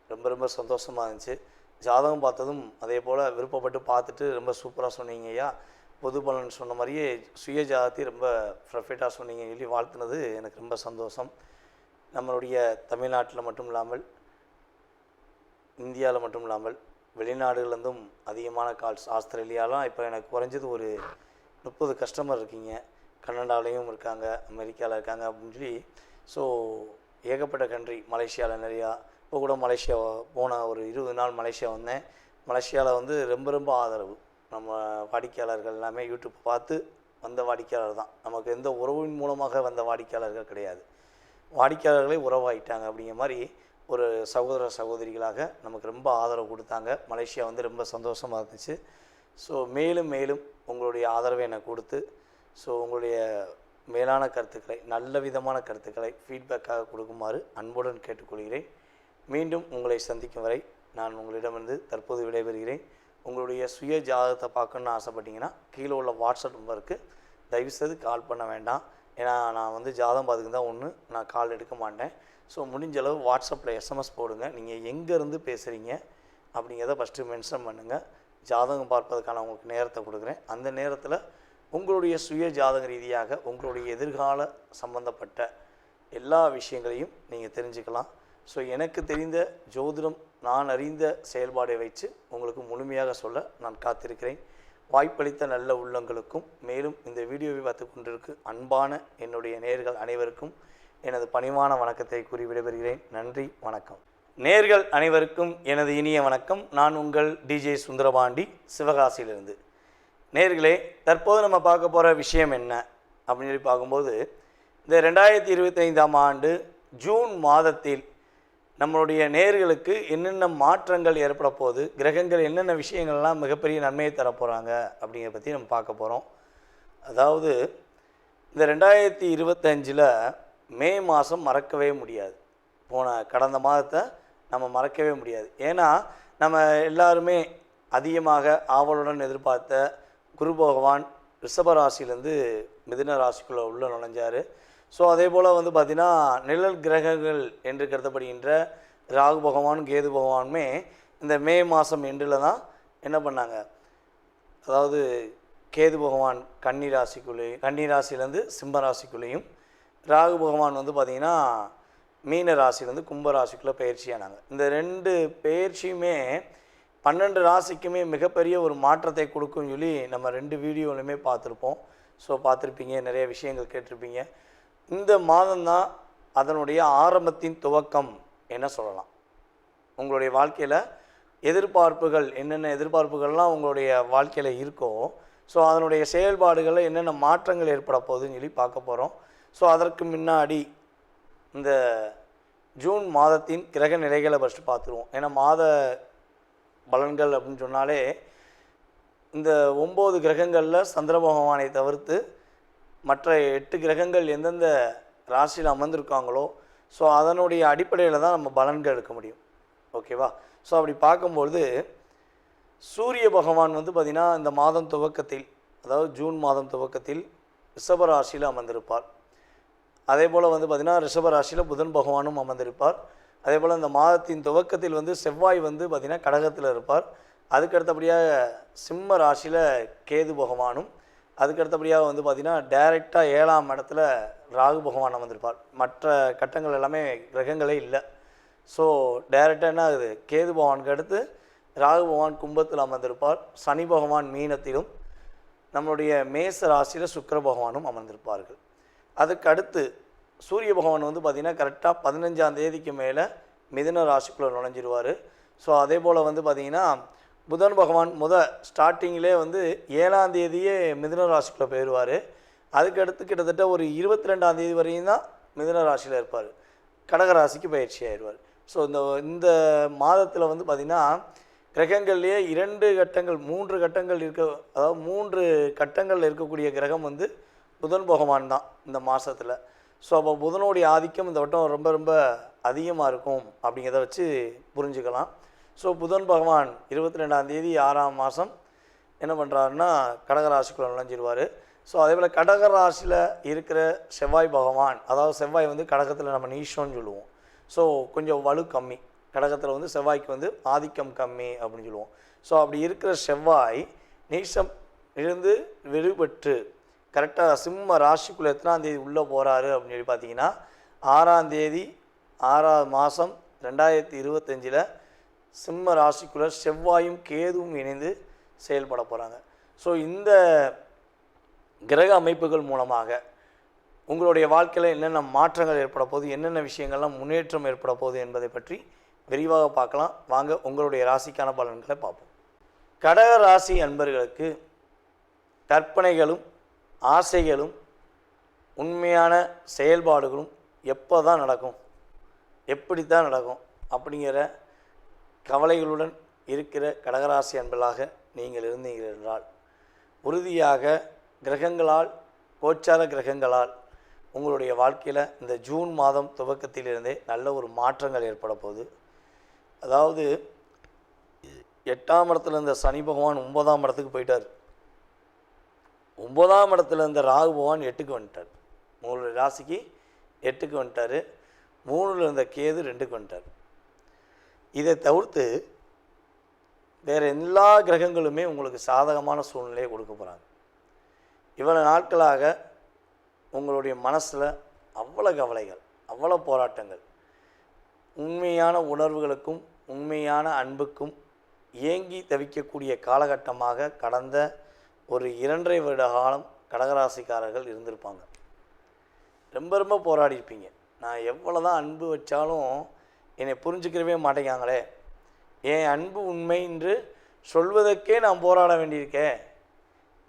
ரொம்ப ரொம்ப சந்தோஷமாக இருந்துச்சு. ஜாதகம் பார்த்ததும் அதே போல் விருப்பப்பட்டு பார்த்துட்டு ரொம்ப சூப்பராக சொன்னீங்க ஐயா. பொது பலன் சொன்ன மாதிரியே சுய ஜாதகத்தை ரொம்ப பர்ஃபெக்டாக சொன்னீங்கன்னு சொல்லி வாழ்த்துனது எனக்கு ரொம்ப சந்தோஷம். நம்மளுடைய தமிழ்நாட்டில் மட்டும் இல்லாமல், இந்தியாவில் மட்டும் இல்லாமல், வெளிநாடுகள்லேருந்தும் அதிகமான கால்ஸ். ஆஸ்திரேலியாலாம் இப்போ எனக்கு குறைஞ்சது ஒரு 30 கஸ்டமர் இருக்கீங்க. கனடாலையும் இருக்காங்க, அமெரிக்காவில் இருக்காங்க அப்படின்னு சொல்லி. ஸோ ஏகப்பட்ட கண்ட்ரி, மலேசியாவில் நிறையா. இப்போ கூட மலேசியா போன ஒரு 20 நாள் மலேசியா வந்தேன். மலேசியாவில் வந்து ரொம்ப ரொம்ப ஆதரவு. நம்ம வாடிக்கையாளர்கள் எல்லாமே யூடியூப் பார்த்து வந்த வாடிக்கையாளர் தான். நமக்கு எந்த உறவின் மூலமாக வந்த வாடிக்கையாளர்கள் கிடையாது. வாடிக்கையாளர்களே உறவாயிட்டாங்க. அப்படிங்கிற மாதிரி ஒரு சகோதர சகோதரிகளாக நமக்கு ரொம்ப ஆதரவு கொடுத்தாங்க. மலேசியா வந்து ரொம்ப சந்தோஷமாக இருந்துச்சு. ஸோ மேலும் மேலும் உங்களுடைய ஆதரவை எனக்கு கொடுத்து, ஸோ உங்களுடைய மேலான கருத்துக்களை, நல்ல விதமான கருத்துக்களை ஃபீட்பேக்காக கொடுக்குமாறு அன்புடன் கேட்டுக்கொள்கிறேன். மீண்டும் உங்களை சந்திக்கும் வரை நான் உங்களிடமிருந்து தற்போது விடைபெறுகிறேன். உங்களுடைய சுய ஜாதகத்தை பார்க்கணுன்னு ஆசைப்பட்டீங்கன்னா கீழே உள்ள வாட்ஸ்அப் நம்பருக்கு தயவுசெய்து கால் பண்ண வேண்டாம். ஏன்னா நான் வந்து ஜாதகம் பார்த்துக்கு தான் ஒன்று, நான் கால் எடுக்க மாட்டேன். ஸோ முடிஞ்சளவு வாட்ஸ்அப்பில் எஸ்எம்எஸ் போடுங்க. நீங்கள் எங்கேருந்து பேசுகிறீங்க அப்படிங்கிறத ஃபஸ்ட்டு மென்ஷன் பண்ணுங்கள். ஜாதகம் பார்ப்பதற்கான உங்களுக்கு நேரத்தை கொடுக்குறேன். அந்த நேரத்தில் உங்களுடைய சுய ஜாதக ரீதியாக உங்களுடைய எதிர்கால சம்பந்தப்பட்ட எல்லா விஷயங்களையும் நீங்கள் தெரிஞ்சுக்கலாம். ஸோ எனக்கு தெரிந்த ஜோதிடம், நான் அறிந்த செயல்பாடை வைத்து உங்களுக்கு முழுமையாக சொல்ல நான் காத்திருக்கிறேன். வாய்ப்பளித்த நல்ல உள்ளங்களுக்கும், மேலும் இந்த வீடியோவை பார்த்து கொண்டிருக்கு அன்பான என்னுடைய நேயர்கள் அனைவருக்கும் எனது பணிவான வணக்கத்தை கூறி விடைபெறுகிறேன். நன்றி, வணக்கம். நேயர்கள் அனைவருக்கும் எனது இனிய வணக்கம். நான் உங்கள் டிஜே சுந்தரபாண்டி, சிவகாசியிலிருந்து. நேயர்களே, தற்போது நம்ம பார்க்க போகிற விஷயம் என்ன அப்படின்னு சொல்லி பார்க்கும்போது, இந்த 2025ஆம் ஆண்டு ஜூன் மாதத்தில் நம்மளுடைய நேயர்களுக்கு என்னென்ன மாற்றங்கள் ஏற்பட போகுது, கிரகங்கள் என்னென்ன விஷயங்கள்லாம் மிகப்பெரிய நன்மையை தரப்போகிறாங்க அப்படிங்கிறத பற்றி நம்ம பார்க்க போகிறோம். அதாவது இந்த 2025 மே மாதம் மறக்கவே முடியாது. கடந்த மாதத்தை நம்ம மறக்கவே முடியாது. ஏன்னா நம்ம எல்லாருமே அதிகமாக ஆவலுடன் எதிர்பார்த்த குரு பகவான் ரிஷபராசிலேருந்து மிதுன ராசிக்குள்ளே உள்ள நுழைஞ்சார். ஸோ அதே போல் வந்து பார்த்திங்கன்னா நிழல் கிரகங்கள் என்று கருதப்படுகின்ற ராகு பகவானும் கேது பகவானுமே இந்த மே மாதம் எண்டில் தான் என்ன பண்ணாங்க, அதாவது கேது பகவான் கன்னி ராசிலேருந்து சிம்ம ராசிக்குள்ளேயும், ராகு பகவான் வந்து பார்த்திங்கன்னா மீன ராசிலேருந்து கும்ப ராசிக்குள்ளே பயிற்சியானாங்க. இந்த 2 பயிற்சியுமே 12 ராசிக்குமே மிகப்பெரிய ஒரு மாற்றத்தை கொடுக்கும்னு சொல்லி நம்ம 2 வீடியோலையுமே பார்த்துருப்போம். ஸோ பார்த்துருப்பீங்க, நிறைய விஷயங்கள் கேட்டிருப்பீங்க. இந்த மாதம்தான் அதனுடைய ஆரம்பத்தின் துவக்கம் என்ன சொல்லலாம். உங்களுடைய வாழ்க்கையில் எதிர்பார்ப்புகள், என்னென்ன எதிர்பார்ப்புகள்லாம் உங்களுடைய வாழ்க்கையில் இருக்கோ, ஸோ அதனுடைய செயல்பாடுகளில் என்னென்ன மாற்றங்கள் ஏற்பட போகுதுன்னு சொல்லி பார்க்க போகிறோம். ஸோ அதற்கு முன்னாடி இந்த ஜூன் மாதத்தின் கிரக நிலைகளை ஃபஸ்ட்டு பார்த்துருவோம். ஏன்னா மாத பலன்கள் அப்படின்னு சொன்னாலே இந்த 9 கிரகங்களில் சந்திர பகவானை தவிர்த்து மற்ற 8 கிரகங்கள் எந்தெந்த ராசியில் அமர்ந்திருக்காங்களோ ஸோ அதனுடைய அடிப்படையில் தான் நம்ம பலன்கள் எடுக்க முடியும். ஓகேவா? ஸோ அப்படி பார்க்கும்பொழுது சூரிய பகவான் பார்த்திங்கன்னா இந்த மாதம் துவக்கத்தில், அதாவது ஜூன் மாதம் துவக்கத்தில் ரிஷப ராசியில் அமர்ந்திருப்பார். அதே போல் பார்த்திங்கன்னா ரிஷப ராசியில் புதன் பகவானும் அமர்ந்திருப்பார். அதே போல் இந்த மாதத்தின் துவக்கத்தில் செவ்வாய் பார்த்திங்கன்னா கடகத்தில் இருப்பார். அதுக்கடுத்தபடியாக சிம்ம ராசியில் கேது பகவானும், அதுக்கடுத்தபடியாக பார்த்திங்கன்னா டைரெக்டாக 7ஆம் இடத்துல ராகு பகவான் அமர்ந்திருப்பார். மற்ற கட்டங்கள் எல்லாமே கிரகங்களே இல்லை. ஸோ டைரெக்டாக என்ன ஆகுது, கேது பகவானுக்கு அடுத்து ராகு பகவான் கும்பத்தில் அமர்ந்திருப்பார். சனி பகவான் மீனத்திலும், நம்மளுடைய மேச ராசியில் சுக்கிர பகவானும் அமர்ந்திருப்பார்கள். அதுக்கு அடுத்து சூரிய பகவான் பார்த்திங்கன்னா கரெக்டாக 15ஆம் தேதிக்கு மேலே மிதுன ராசிக்குள்ளே நுழைஞ்சிருவார். ஸோ அதே போல் பார்த்திங்கன்னா புதன் பகவான் ஸ்டார்டிங்கிலே 7ஆம் தேதியே மிதுன ராசிக்குள்ளே போயிடுவார். அதுக்கடுத்து கிட்டத்தட்ட ஒரு 22ஆம் தேதி வரையும் தான் மிதுன ராசியில் இருப்பார். கடகராசிக்கு பயிற்சி ஆயிடுவார். ஸோ இந்த மாதத்தில் பார்த்திங்கன்னா கிரகங்கள்லேயே 2 கட்டங்கள் 3 கட்டங்கள் அதாவது 3 கட்டங்களில் இருக்கக்கூடிய கிரகம் புதன் பகவான் தான் இந்த மாதத்தில். ஸோ அப்போ புதனுடைய ஆதிக்கம் இந்த வட்டம் ரொம்ப ரொம்ப அதிகமாக இருக்கும் அப்படிங்கிறத வச்சு புரிஞ்சுக்கலாம். ஸோ புதன் பகவான் 22ஆம் தேதி 6ஆம் மாதம் என்ன பண்ணுறாருன்னா கடகராசிக்குள்ளே நுழைஞ்சிருவார். ஸோ அதே போல் கடகராசியில் இருக்கிற செவ்வாய் பகவான், அதாவது செவ்வாய் கடகத்தில் நம்ம நீஷோன்னு சொல்லுவோம். ஸோ கொஞ்சம் வலு கம்மி, கடகத்தில் செவ்வாய்க்கு ஆதிக்கம் கம்மி அப்படின்னு சொல்லுவோம். ஸோ அப்படி இருக்கிற செவ்வாய் நீஷம் இருந்து விடுபட்டு கரெக்டாக சிம்ம ராசிக்குள்ளே எத்தனாம் தேதி உள்ளே போகிறாரு அப்படின்னு சொல்லி பார்த்தீங்கன்னா 6ஆம் தேதி 6ஆம் மாதம் 2025 சிம்ம ராசிக்குள்ளே செவ்வாயும் கேதுவும் இணைந்து செயல்பட போகிறாங்க. ஸோ இந்த கிரக அமைப்புகள் மூலமாக உங்களுடைய வாழ்க்கையில் என்னென்ன மாற்றங்கள் ஏற்பட போகுது, என்னென்ன விஷயங்கள்லாம் முன்னேற்றம் ஏற்பட போகுது என்பதை பற்றி விரிவாக பார்க்கலாம். வாங்க உங்களுடைய ராசிக்கான பலன்களை பார்ப்போம். கடக ராசி அன்பர்களுக்கு கற்பனைகளும் ஆசைகளும் உண்மையான செயல்பாடுகளும் எப்போ தான் நடக்கும், எப்படி தான் நடக்கும் அப்படிங்கிற கவலைகளுடன் இருக்கிற கடகராசி அன்பர்களாக நீங்கள் இருந்தீர்கள் என்றால் உறுதியாக கிரகங்களால், கோச்சார கிரகங்களால் உங்களுடைய வாழ்க்கையில் இந்த ஜூன் மாதம் துவக்கத்திலிருந்தே நல்ல ஒரு மாற்றங்கள் ஏற்பட போகுது. அதாவது 8ஆம் இடத்துல இருந்த சனி பகவான் 9ஆம் இடத்துக்கு போயிட்டார். 9ஆம் இடத்துல இருந்த ராகு பகவான் 8க்கு வந்துட்டார். உங்களுடைய ராசிக்கு 8க்கு வந்துட்டார். 3ல் இருந்த கேது 2க்கு வந்துட்டார். இதை தவிர்த்து வேறு எல்லா கிரகங்களுமே உங்களுக்கு சாதகமான சூழ்நிலையை கொடுக்க போகிறாங்க. இவ்வளோ நாட்களாக உங்களுடைய மனசில் அவ்வளோ கவலைகள், அவ்வளோ போராட்டங்கள், உண்மையான உணர்வுகளுக்கும் உண்மையான அன்புக்கும் ஏங்கி தவிக்கக்கூடிய காலகட்டமாக கடந்த ஒரு 2.5 வருட காலம் கடகராசிக்காரர்கள் இருந்திருப்பாங்க. ரொம்ப ரொம்ப போராடியிருப்பீங்க. நான் எவ்வளோ தான் அன்பு வச்சாலும் என்னை புரிஞ்சுக்கிறவே மாட்டேங்காங்களே, என் அன்பு உண்மை என்று சொல்வதற்கே நான் போராட வேண்டியிருக்கேன்,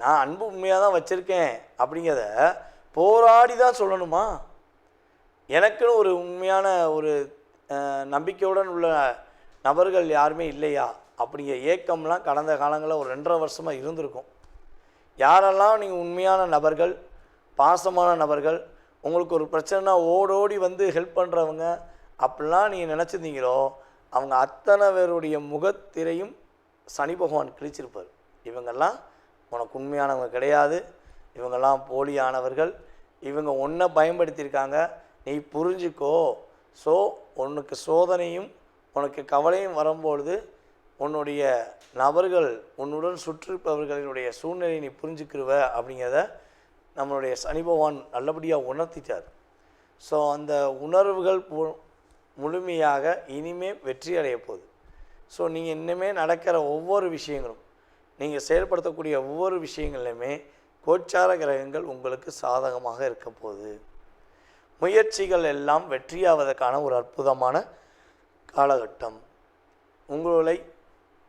நான் அன்பு உண்மையாக தான் வச்சுருக்கேன் அப்படிங்கிறத போராடி தான் சொல்லணுமா, எனக்குன்னு ஒரு உண்மையான ஒரு நம்பிக்கையுடன் உள்ள நபர்கள் யாருமே இல்லையா அப்படிங்கிற ஏக்கம்லாம் கடந்த காலங்களில் ஒரு 2.5 வருஷமாக இருந்திருக்கும். யாரெல்லாம் நீங்கள் உண்மையான நபர்கள், பாசமான நபர்கள், உங்களுக்கு ஒரு பிரச்சனைனா ஓடோடி ஹெல்ப் பண்ணுறவங்க அப்படிலாம் நீங்கள் நினச்சிருந்தீங்களோ அவங்க அத்தனை பேருடைய முகத்திரையும் சனி பகவான் கிழிச்சிருப்பார். இவங்கெல்லாம் உனக்கு உண்மையானவங்க கிடையாது, இவங்கெல்லாம் போலியானவர்கள், இவங்க ஒன்றை பயன்படுத்தியிருக்காங்க, நீ புரிஞ்சுக்கோ. ஸோ உனக்கு சோதனையும் உனக்கு கவலையும் வரும்பொழுது உன்னுடைய நபர்கள், உன்னுடன் சுற்றிருப்பவர்களுடைய சூழ்நிலையை நீ புரிஞ்சுக்கிருவ அப்படிங்கிறத நம்மளுடைய சனி பகவான் நல்லபடியாக உணர்த்திட்டார். ஸோ அந்த உணர்வுகள் முழுமையாக இனிமேல் வெற்றி அடைய போகுது. ஸோ நீங்கள் இன்னுமே நடக்கிற ஒவ்வொரு விஷயங்களும், நீங்கள் செயல்படுத்தக்கூடிய ஒவ்வொரு விஷயங்கள்லையுமே கோச்சார கிரகங்கள் உங்களுக்கு சாதகமாக இருக்க போகுது. முயற்சிகள் எல்லாம் வெற்றியாவதற்கான ஒரு அற்புதமான காலகட்டம். உங்களை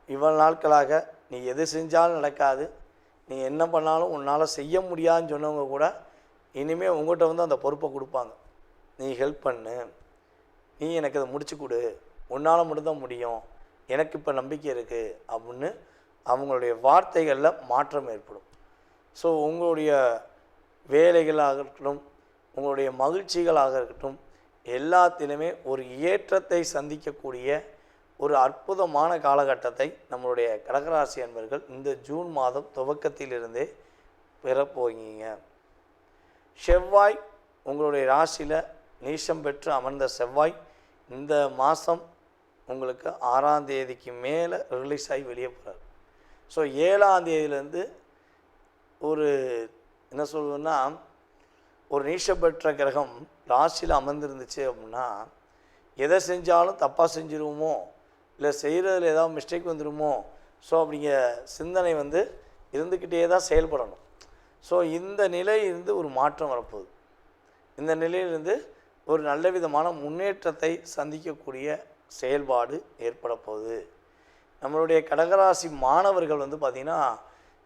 இவ்வளவு நாட்களாக நீ எது செஞ்சாலும் நடக்காது, நீ என்ன பண்ணாலும் உன்னால் செய்ய முடியாதுன்னு சொன்னவங்க கூட இனிமேல் உங்கள்கிட்ட அந்த பொறுப்பை கொடுப்பாங்க. நீ ஹெல்ப் பண்ணு, நீ எனக்கு அதை முடிச்சு கொடு, உன்னால் மட்டும்தான் முடியும், எனக்கு இப்போ நம்பிக்கை இருக்குது அப்படின்னு அவங்களுடைய வார்த்தைகளில் மாற்றம் ஏற்படும். ஸோ உங்களுடைய வேலைகளாக இருக்கட்டும், உங்களுடைய மகிழ்ச்சிகளாக இருக்கட்டும், எல்லாத்திலுமே ஒரு ஏற்றத்தை சந்திக்கக்கூடிய ஒரு அற்புதமான காலகட்டத்தை நம்மளுடைய கடகராசி அன்பர்கள் இந்த ஜூன் மாதம் துவக்கத்திலிருந்தே பெறப்போகிறீங்க. செவ்வாய் உங்களுடைய ராசியில் நீசம் பெற்று அமர்ந்த செவ்வாய் இந்த மாதம் உங்களுக்கு 6ஆம் தேதிக்கு மேலே ரிலீஸ் ஆகி வெளியே போகிறார். ஸோ 7ஆம் தேதியிலேருந்து ஒரு என்ன சொல்லுன்னா, ஒரு நீசம் பெற்ற கிரகம் ராசியில் அமர்ந்துருந்துச்சு அப்படின்னா எதை செஞ்சாலும் தப்பாக செஞ்சுருவோமோ, இல்லை செய்கிறதுல ஏதாவது மிஸ்டேக் வந்துடுமோ, ஸோ அப்படிங்கிற சிந்தனை இருந்துக்கிட்டே தான் செயல்படணும். ஸோ இந்த நிலையிலிருந்து ஒரு மாற்றம் வரப்போகுது. இந்த நிலையிலிருந்து ஒரு நல்ல விதமான முன்னேற்றத்தை சந்திக்கக்கூடிய செயல்பாடு ஏற்பட போகுது. நம்மளுடைய கடகராசி மாணவர்கள் பார்த்திங்கன்னா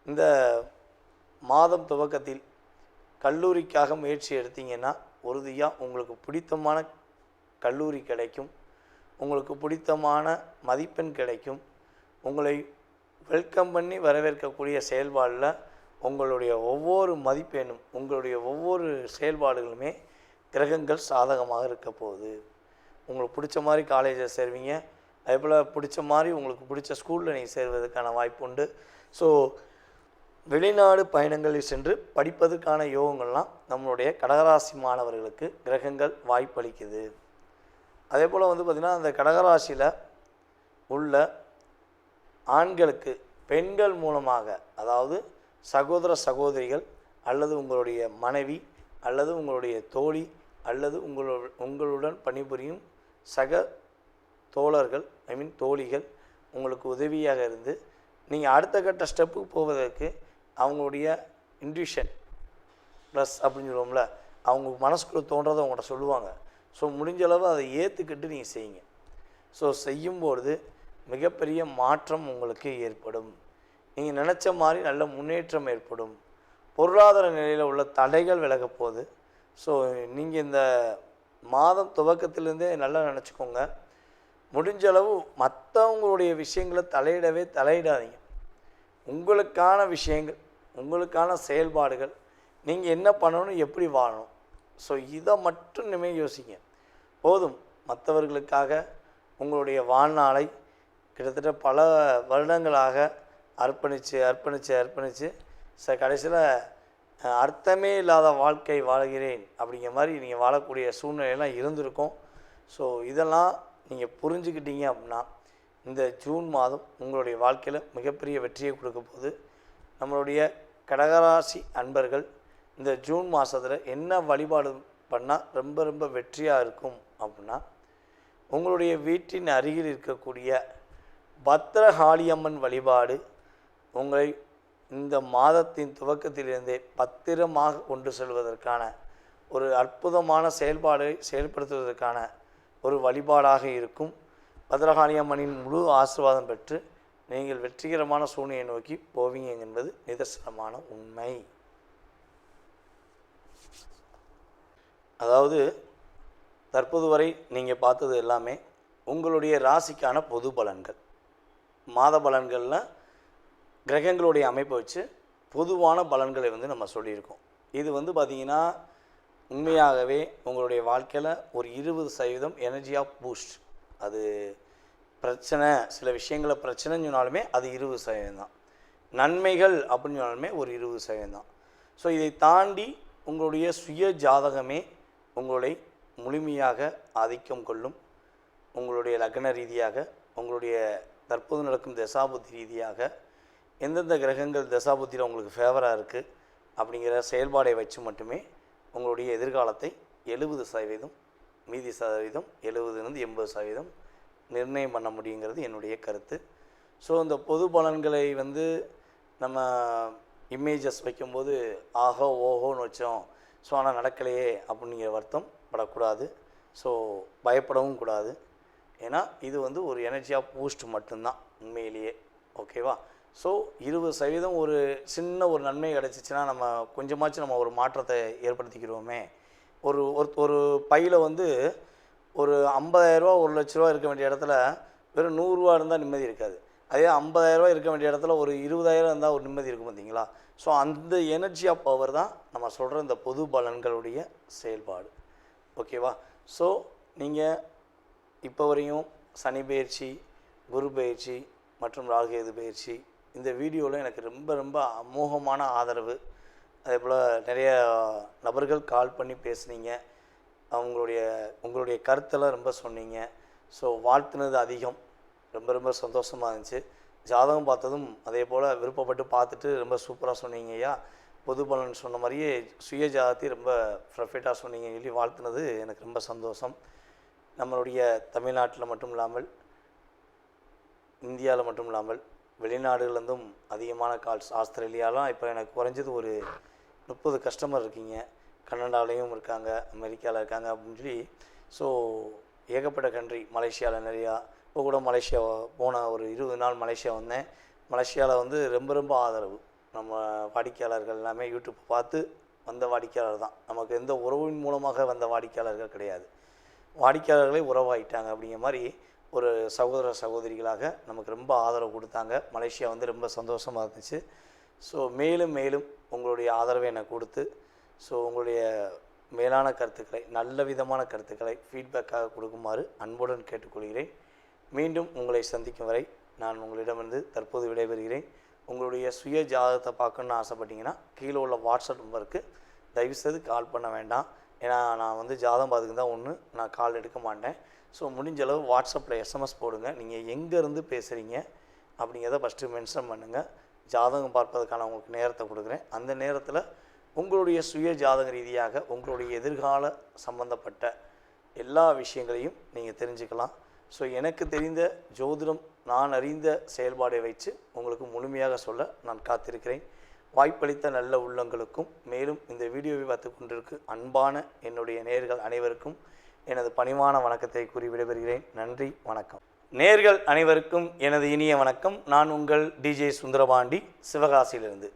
இந்த மாதம் துவக்கத்தில் கல்லூரிக்காக முயற்சி எடுத்தீங்கன்னா உறுதியாக உங்களுக்கு பிடித்தமான கல்லூரி கிடைக்கும், உங்களுக்கு பிடித்தமான மதிப்பெண் கிடைக்கும். உங்களை வெல்கம் பண்ணி வரவேற்கக்கூடிய செயல்பாடில் உங்களுடைய ஒவ்வொரு மதிப்பெண்ணும், உங்களுடைய ஒவ்வொரு செயல்பாடுகளுமே கிரகங்கள் சாதகமாக இருக்க போகுது. உங்களுக்கு பிடிச்ச மாதிரி காலேஜில் சேருவீங்க, அதேபோல் பிடிச்ச மாதிரி உங்களுக்கு பிடிச்ச ஸ்கூலில் நீங்கள் சேர்வதற்கான வாய்ப்பு உண்டு. ஸோ வெளிநாடு பயணங்களில் சென்று படிப்பதற்கான யோகங்கள்லாம் நம்மளுடைய கடகராசி மாணவர்களுக்கு கிரகங்கள் வாய்ப்பளிக்குது. அதே போல் பார்த்திங்கன்னா அந்த கடகராசியில் உள்ள ஆண்களுக்கு பெண்கள் மூலமாக, அதாவது சகோதர சகோதரிகள் அல்லது உங்களுடைய மனைவி அல்லது உங்களுடைய தோழி அல்லது உங்களுடன் பணிபுரியும் சக தோழர்கள், தோழிகள் உங்களுக்கு உதவியாக இருந்து நீங்கள் அடுத்த கட்ட ஸ்டெப்புக்கு போவதற்கு அவங்களுடைய இன்ட்யூஷன் ப்ளஸ் அப்படின்னு சொல்லுவோம்ல, அவங்க மனசுக்குள்ளே தோன்றதை அவங்கள்ட்ட சொல்லுவாங்க. ஸோ முடிஞ்சளவு அதை ஏற்றுக்கிட்டு நீங்கள் செய்யுங்க. ஸோ செய்யும்பொழுது மிகப்பெரிய மாற்றம் உங்களுக்கு ஏற்படும். நீங்கள் நினச்ச மாதிரி நல்ல முன்னேற்றம் ஏற்படும். பொருளாதார நிலையில் உள்ள தடைகள் விலக போகுது. ஸோ நீங்கள் இந்த மாதம் துவக்கத்திலேருந்தே நல்லா நினச்சிக்கோங்க, முடிஞ்சளவு மற்றவங்களுடைய விஷயங்களை தலையிடாதீங்க. உங்களுக்கான விஷயங்கள், உங்களுக்கான செயல்பாடுகள், நீங்கள் என்ன பண்ணணும், எப்படி வாழணும், ஸோ இதை மட்டும் இனிமேல் யோசிங்க போதும். மற்றவர்களுக்காக உங்களுடைய வாழ்நாளை கிட்டத்தட்ட பல வருடங்களாக அர்ப்பணித்து கடைசியில் அர்த்தமே இல்லாத வாழ்க்கை வாழ்கிறேன் அப்படிங்கிற மாதிரி நீங்கள் வாழக்கூடிய சூழ்நிலையெல்லாம் இருந்திருக்கும். ஸோ இதெல்லாம் நீங்கள் புரிஞ்சுக்கிட்டீங்க அப்படின்னா இந்த ஜூன் மாதம் உங்களுடைய வாழ்க்கையில் மிகப்பெரிய வெற்றியை கொடுக்க போகுது. நம்மளுடைய கடகராசி அன்பர்கள் இந்த ஜூன் மாதத்தில் என்ன வழிபாடு பண்ணால் ரொம்ப ரொம்ப வெற்றியாக இருக்கும் அப்படின்னா, உங்களுடைய வீட்டின் அருகில் இருக்கக்கூடிய பத்திரகாளியம்மன் வழிபாடு உங்களை இந்த மாதத்தின் துவக்கத்திலிருந்தே பத்திரமாக கொண்டு செல்வதற்கான ஒரு அற்புதமான செயல்படுத்துவதற்கான ஒரு வழிபாடாக இருக்கும். பத்திரகாளியம்மனின் முழு ஆசீர்வாதம் பெற்று நீங்கள் வெற்றிகரமான சூழ்நிலையை நோக்கி போவீங்க என்பது நிதர்சனமான உண்மை. அதாவது தற்போது வரை நீங்கள் பார்த்தது எல்லாமே உங்களுடைய ராசிக்கான பொது பலன்கள். மாத பலன்களில் கிரகங்களுடைய அமைப்பை வச்சு பொதுவான பலன்களை நம்ம சொல்லியிருக்கோம். இது பார்த்திங்கன்னா உண்மையாகவே உங்களுடைய வாழ்க்கையில் ஒரு 20% எனர்ஜி ஆஃப் பூஸ்ட். அது பிரச்சனை, சில விஷயங்களை பிரச்சனைன்னு சொன்னாலுமே அது 20% தான். நன்மைகள் அப்படின்னு சொன்னாலுமே ஒரு 20% தான். ஸோ இதை தாண்டி உங்களுடைய சுய ஜாதகமே உங்களை முழுமையாக ஆதிக்கம் கொள்ளும். உங்களுடைய லக்ன ரீதியாக, உங்களுடைய தற்போது நடக்கும் தசாபுத்தி ரீதியாக எந்தெந்த கிரகங்கள் தசாபுத்தியில் உங்களுக்கு ஃபேவராக இருக்குது அப்படிங்கிற செயல்பாடை வச்சு மட்டுமே உங்களுடைய எதிர்காலத்தை 70%, மீதி சதவீதம் 70-80% நிர்ணயம் பண்ண முடியுங்கிறது என்னுடைய கருத்து. ஸோ இந்த பொது பலன்களை நம்ம இமேஜஸ் வைக்கும்போது ஆஹோ ஓஹோன்னு வச்சோம், ஸோ ஆனால் நடக்கலையே அப்படிங்கிற வருத்தம் படக்கூடாது. ஸோ பயப்படவும் கூடாது. ஏன்னா இது ஒரு எனர்ஜி ஆஃப் பூஸ்ட் மட்டும்தான் உண்மையிலேயே. ஓகேவா? ஸோ 20% ஒரு சின்ன ஒரு நன்மை கிடச்சிச்சின்னா நம்ம கொஞ்சமாச்சும் நம்ம ஒரு மாற்றத்தை ஏற்படுத்திக்கிறோமே. ஒரு பையில் ஒரு 50,000 1 லட்ச ரூபா இருக்க வேண்டிய இடத்துல வெறும் 100 ரூபா இருந்தால் நிம்மதி இருக்காது. அதே 50,000 இருக்க வேண்டிய இடத்துல ஒரு 20,000 இருந்தால் ஒரு நிம்மதி இருக்கும் பார்த்தீங்களா? ஸோ அந்த எனர்ஜி ஆஃப் பவர் தான் நம்ம சொல்கிற இந்த பொது பலன்களுடைய செயல்பாடு. ஓகேவா? ஸோ நீங்கள் இப்போ வரையும் சனி பயிற்சி, குரு பயிற்சி மற்றும் ராகுகேது பயிற்சி இந்த வீடியோவில் எனக்கு ரொம்ப ரொம்ப அமோகமான ஆதரவு. அதே போல் நிறைய நபர்கள் கால் பண்ணி பேசுனீங்க. உங்களுடைய கருத்தெல்லாம் ரொம்ப சொன்னீங்க. ஸோ வாழ்த்துனது அதிகம். ரொம்ப ரொம்ப சந்தோஷமாக இருந்துச்சு. ஜாதகம் பார்த்ததும் அதே போல் விருப்பப்பட்டு பார்த்துட்டு ரொம்ப சூப்பராக சொன்னீங்க ஐயா. பொது பலன் சொன்ன மாதிரியே சுய ஜாதகத்தை ரொம்ப பர்ஃபெக்டாக சொன்னீங்கன்னு சொல்லி வாழ்த்துனது எனக்கு ரொம்ப சந்தோஷம். நம்மளுடைய தமிழ்நாட்டில் மட்டும் இல்லாமல் இந்தியாவில் மட்டும் இல்லாமல் வெளிநாடுகள்லேருந்தும் அதிகமான கால்ஸ். ஆஸ்திரேலியாலாம் இப்போ எனக்கு குறைஞ்சது ஒரு 30 கஸ்டமர் இருக்கீங்க. கனடாலையும் இருக்காங்க, அமெரிக்காவில் இருக்காங்க அப்படின்னு சொல்லி. ஸோ ஏகப்பட்ட கண்ட்ரி, மலேசியாவில் நிறையா. இப்போ கூட மலேசியா போன ஒரு 20 நாள் மலேசியா வந்தேன். மலேசியாவில் வந்து ரொம்ப ரொம்ப ஆதரவு. நம்ம வாடிக்கையாளர்கள் எல்லாமே யூடியூப் பார்த்து வந்த வாடிக்கையாளர் தான். நமக்கு எந்த உறவின் மூலமாக வந்த வாடிக்கையாளர்கள் கிடையாது. வாடிக்கையாளர்களே உறவாயிட்டாங்க. அப்படிங்கிற மாதிரி ஒரு சகோதர சகோதரிகளாக நமக்கு ரொம்ப ஆதரவு கொடுத்தாங்க. மலேசியா வந்து ரொம்ப சந்தோஷமாக இருந்துச்சு. ஸோ மேலும் மேலும் உங்களுடைய ஆதரவை எனக்கு கொடுத்து, ஸோ உங்களுடைய மேலான கருத்துக்களை, நல்ல விதமான கருத்துக்களை ஃபீட்பேக்காக கொடுக்குமாறு அன்புடன் கேட்டுக்கொள்கிறேன். மீண்டும் உங்களை சந்திக்கும் வரை நான் உங்களிடமிருந்து தற்போது விடைபெறுகிறேன். உங்களுடைய சுய ஜாதகத்தை பார்க்கணுன்னு ஆசைப்பட்டீங்கன்னா கீழே உள்ள வாட்ஸ்அப் நம்பருக்கு தயவுசெய்து கால் பண்ண வேண்டாம். ஏன்னா நான் வந்து ஜாதகம் பார்த்துக்கு தான் ஒன்று, நான் கால் எடுக்க மாட்டேன். ஸோ முடிஞ்சளவு வாட்ஸ்அப்பில் எஸ்எம்எஸ் போடுங்க. நீங்கள் எங்கேருந்து பேசுகிறீங்க அப்படிங்கிறத ஃபஸ்ட்டு மென்ஷன் பண்ணுங்கள். ஜாதகம் பார்ப்பதற்கான உங்களுக்கு நேரத்தை கொடுக்குறேன். அந்த நேரத்தில் உங்களுடைய சுய ஜாதக ரீதியாக உங்களுடைய எதிர்கால சம்பந்தப்பட்ட எல்லா விஷயங்களையும் நீங்கள் தெரிஞ்சுக்கலாம். ஸோ எனக்கு தெரிந்த ஜோதிடம், நான் அறிந்த செயல்பாடை வைத்து உங்களுக்கு முழுமையாக சொல்ல நான் காத்திருக்கிறேன். வாய்ப்பளித்த நல்ல உள்ளங்களுக்கும், மேலும் இந்த வீடியோவை பார்த்து கொண்டிருக்கு அன்பான என்னுடைய நேயர்கள் அனைவருக்கும் எனது பணிவான வணக்கத்தை கூறி விடைபெறுகிறேன். நன்றி, வணக்கம். நேயர்கள் அனைவருக்கும் எனது இனிய வணக்கம். நான் உங்கள் டிஜே சுந்தரபாண்டி, சிவகாசியிலிருந்து.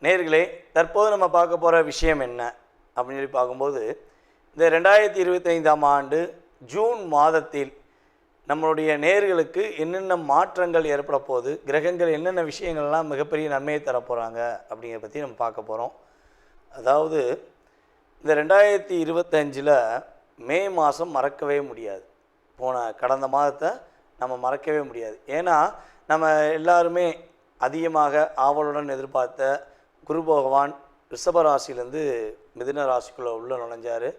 நேயர்களே, தற்போது நம்ம பார்க்க போகிற விஷயம் என்ன அப்படின்னு சொல்லி பார்க்கும்போது, இந்த 2025ஆம் ஆண்டு ஜூன் மாதத்தில் நம்மளுடைய நேயர்களுக்கு என்னென்ன மாற்றங்கள் ஏற்பட போகுது, கிரகங்கள் என்னென்ன விஷயங்கள்லாம் மிகப்பெரிய நன்மையை தரப்போகிறாங்க அப்படிங்கிறத பற்றி நம்ம பார்க்க போகிறோம். அதாவது இந்த 2025 மே மாதம் மறக்கவே முடியாது. கடந்த மாதத்தை நம்ம மறக்கவே முடியாது. ஏன்னா நம்ம எல்லாருமே அதிகமாக ஆவலுடன் எதிர்பார்த்த குரு பகவான் ரிஷபராசிலேருந்து மிதுன ராசிக்குள்ளே உள்ள நுழைஞ்சார்.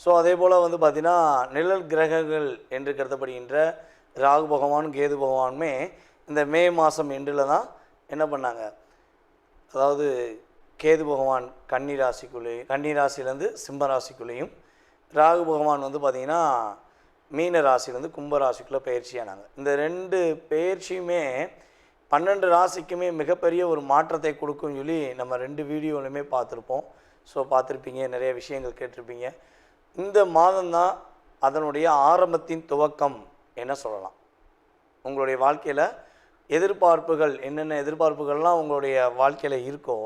ஸோ அதே போல் வந்து பார்த்திங்கன்னா நிழல் கிரகங்கள் என்று கருதப்படுகின்ற ராகு பகவான், கேது பகவானுமே இந்த மே மாதம் எண்டில் தான் என்ன பண்ணாங்க, அதாவது கேது பகவான் கன்னி ராசிலேருந்து சிம்ம ராசிக்குள்ளேயும், ராகு பகவான் வந்து பார்த்திங்கன்னா மீன ராசிலேருந்து கும்ப ராசிக்குள்ளே பயிற்சியானாங்க. இந்த 2 பயிற்சியுமே 12 ராசிக்குமே மிகப்பெரிய ஒரு மாற்றத்தை கொடுக்கும்னு சொல்லி நம்ம 2 வீடியோலையுமே பார்த்துருப்போம். ஸோ பார்த்துருப்பீங்க, நிறைய விஷயங்கள் கேட்டிருப்பீங்க. இந்த மாதம்தான் அதனுடைய ஆரம்பத்தின் துவக்கம் என்ன சொல்லலாம். உங்களுடைய வாழ்க்கையில் எதிர்பார்ப்புகள், என்னென்ன எதிர்பார்ப்புகள்லாம் உங்களுடைய வாழ்க்கையில் இருக்கோ,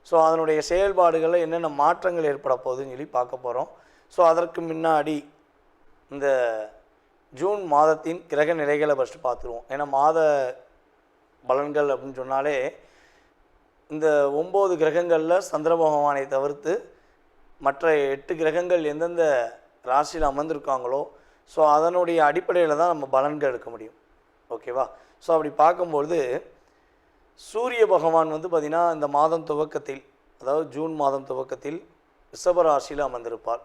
ஸோ அதனுடைய செயல்பாடுகளில் என்னென்ன மாற்றங்கள் ஏற்பட போகுதுன்னு சொல்லி பார்க்க போகிறோம். ஸோ அதற்கு முன்னாடி இந்த ஜூன் மாதத்தின் கிரக நிலைகளை ஃபஸ்ட்டு பார்த்துருவோம். ஏன்னா மாத பலன்கள் அப்படின்னு சொன்னாலே இந்த 9 கிரகங்களில் சந்திர பகவானை தவிர்த்து மற்ற 8 கிரகங்கள் எந்தெந்த ராசியில் அமர்ந்திருக்காங்களோ, ஸோ அதனுடைய அடிப்படையில் தான் நம்ம பலன்கள் எடுக்க முடியும். ஓகேவா? ஸோ அப்படி பார்க்கும்பொழுது சூரிய பகவான் வந்து பார்த்திங்கன்னா இந்த மாதம் துவக்கத்தில், அதாவது ஜூன் மாதம் துவக்கத்தில் ரிஷப ராசியில் அமர்ந்திருப்பார்.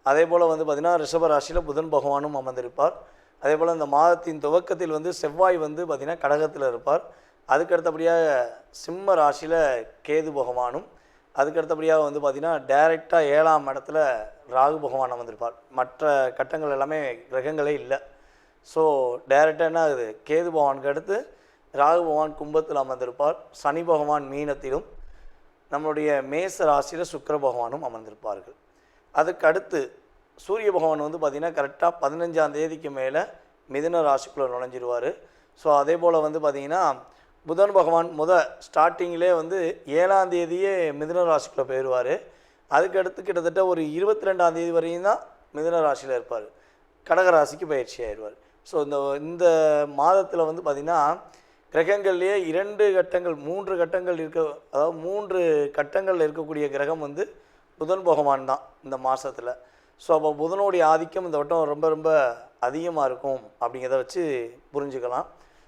அதே போல் வந்து பார்த்திங்கன்னா ரிஷப ராசியில் புதன் பகவானும் அமர்ந்திருப்பார். அதே போல் இந்த மாதத்தின் துவக்கத்தில் வந்து செவ்வாய் வந்து பார்த்திங்கன்னா கடகத்தில் இருப்பார். அதுக்கடுத்தபடியாக சிம்ம ராசியில் கேது பகவானும், அதுக்கடுத்தபடியாக வந்து பார்த்திங்கன்னா டைரெக்டாக 7ஆம் இடத்துல ராகு பகவான் அமர்ந்திருப்பார். மற்ற கட்டங்கள் எல்லாமே கிரகங்களே இல்லை. ஸோ டைரெக்டாக என்ன ஆகுது, கேது பகவானுக்கு அடுத்து ராகு பகவான் கும்பத்தில் அமர்ந்திருப்பார். சனி பகவான் மீனத்திலும், நம்மளுடைய மேச ராசியில் சுக்கிர பகவானும் அமர்ந்திருப்பார்கள். அதுக்கு அடுத்து சூரிய பகவான் வந்து பார்த்திங்கன்னா கரெக்டாக 15ஆம் தேதிக்கு மேலே மிதுன ராசிக்குள்ளே நுழைஞ்சிருவார். ஸோ அதே போல் வந்து பார்த்திங்கன்னா புதன் பகவான் ஸ்டார்டிங்கிலே வந்து 7ஆம் தேதியே மிதுன ராசிக்குள்ளே போயிடுவார். அதுக்கடுத்து கிட்டத்தட்ட ஒரு 22ஆம் தேதி வரையும் தான் மிதுன ராசியில் இருப்பார். கடகராசிக்கு பயிற்சி ஆயிடுவார். ஸோ இந்த இந்த மாதத்தில் வந்து பார்த்திங்கன்னா கிரகங்கள்லேயே 2 கட்டங்கள் 3 கட்டங்கள் இருக்க, அதாவது 3 கட்டங்களில் இருக்கக்கூடிய கிரகம் வந்து புதன் பகவான் தான் இந்த மாதத்தில். ஸோ அப்போ புதனுடைய ஆதிக்கம் இந்த வட்டம் ரொம்ப ரொம்ப அதிகமாக இருக்கும் அப்படிங்கிறத வச்சு புரிஞ்சுக்கலாம்.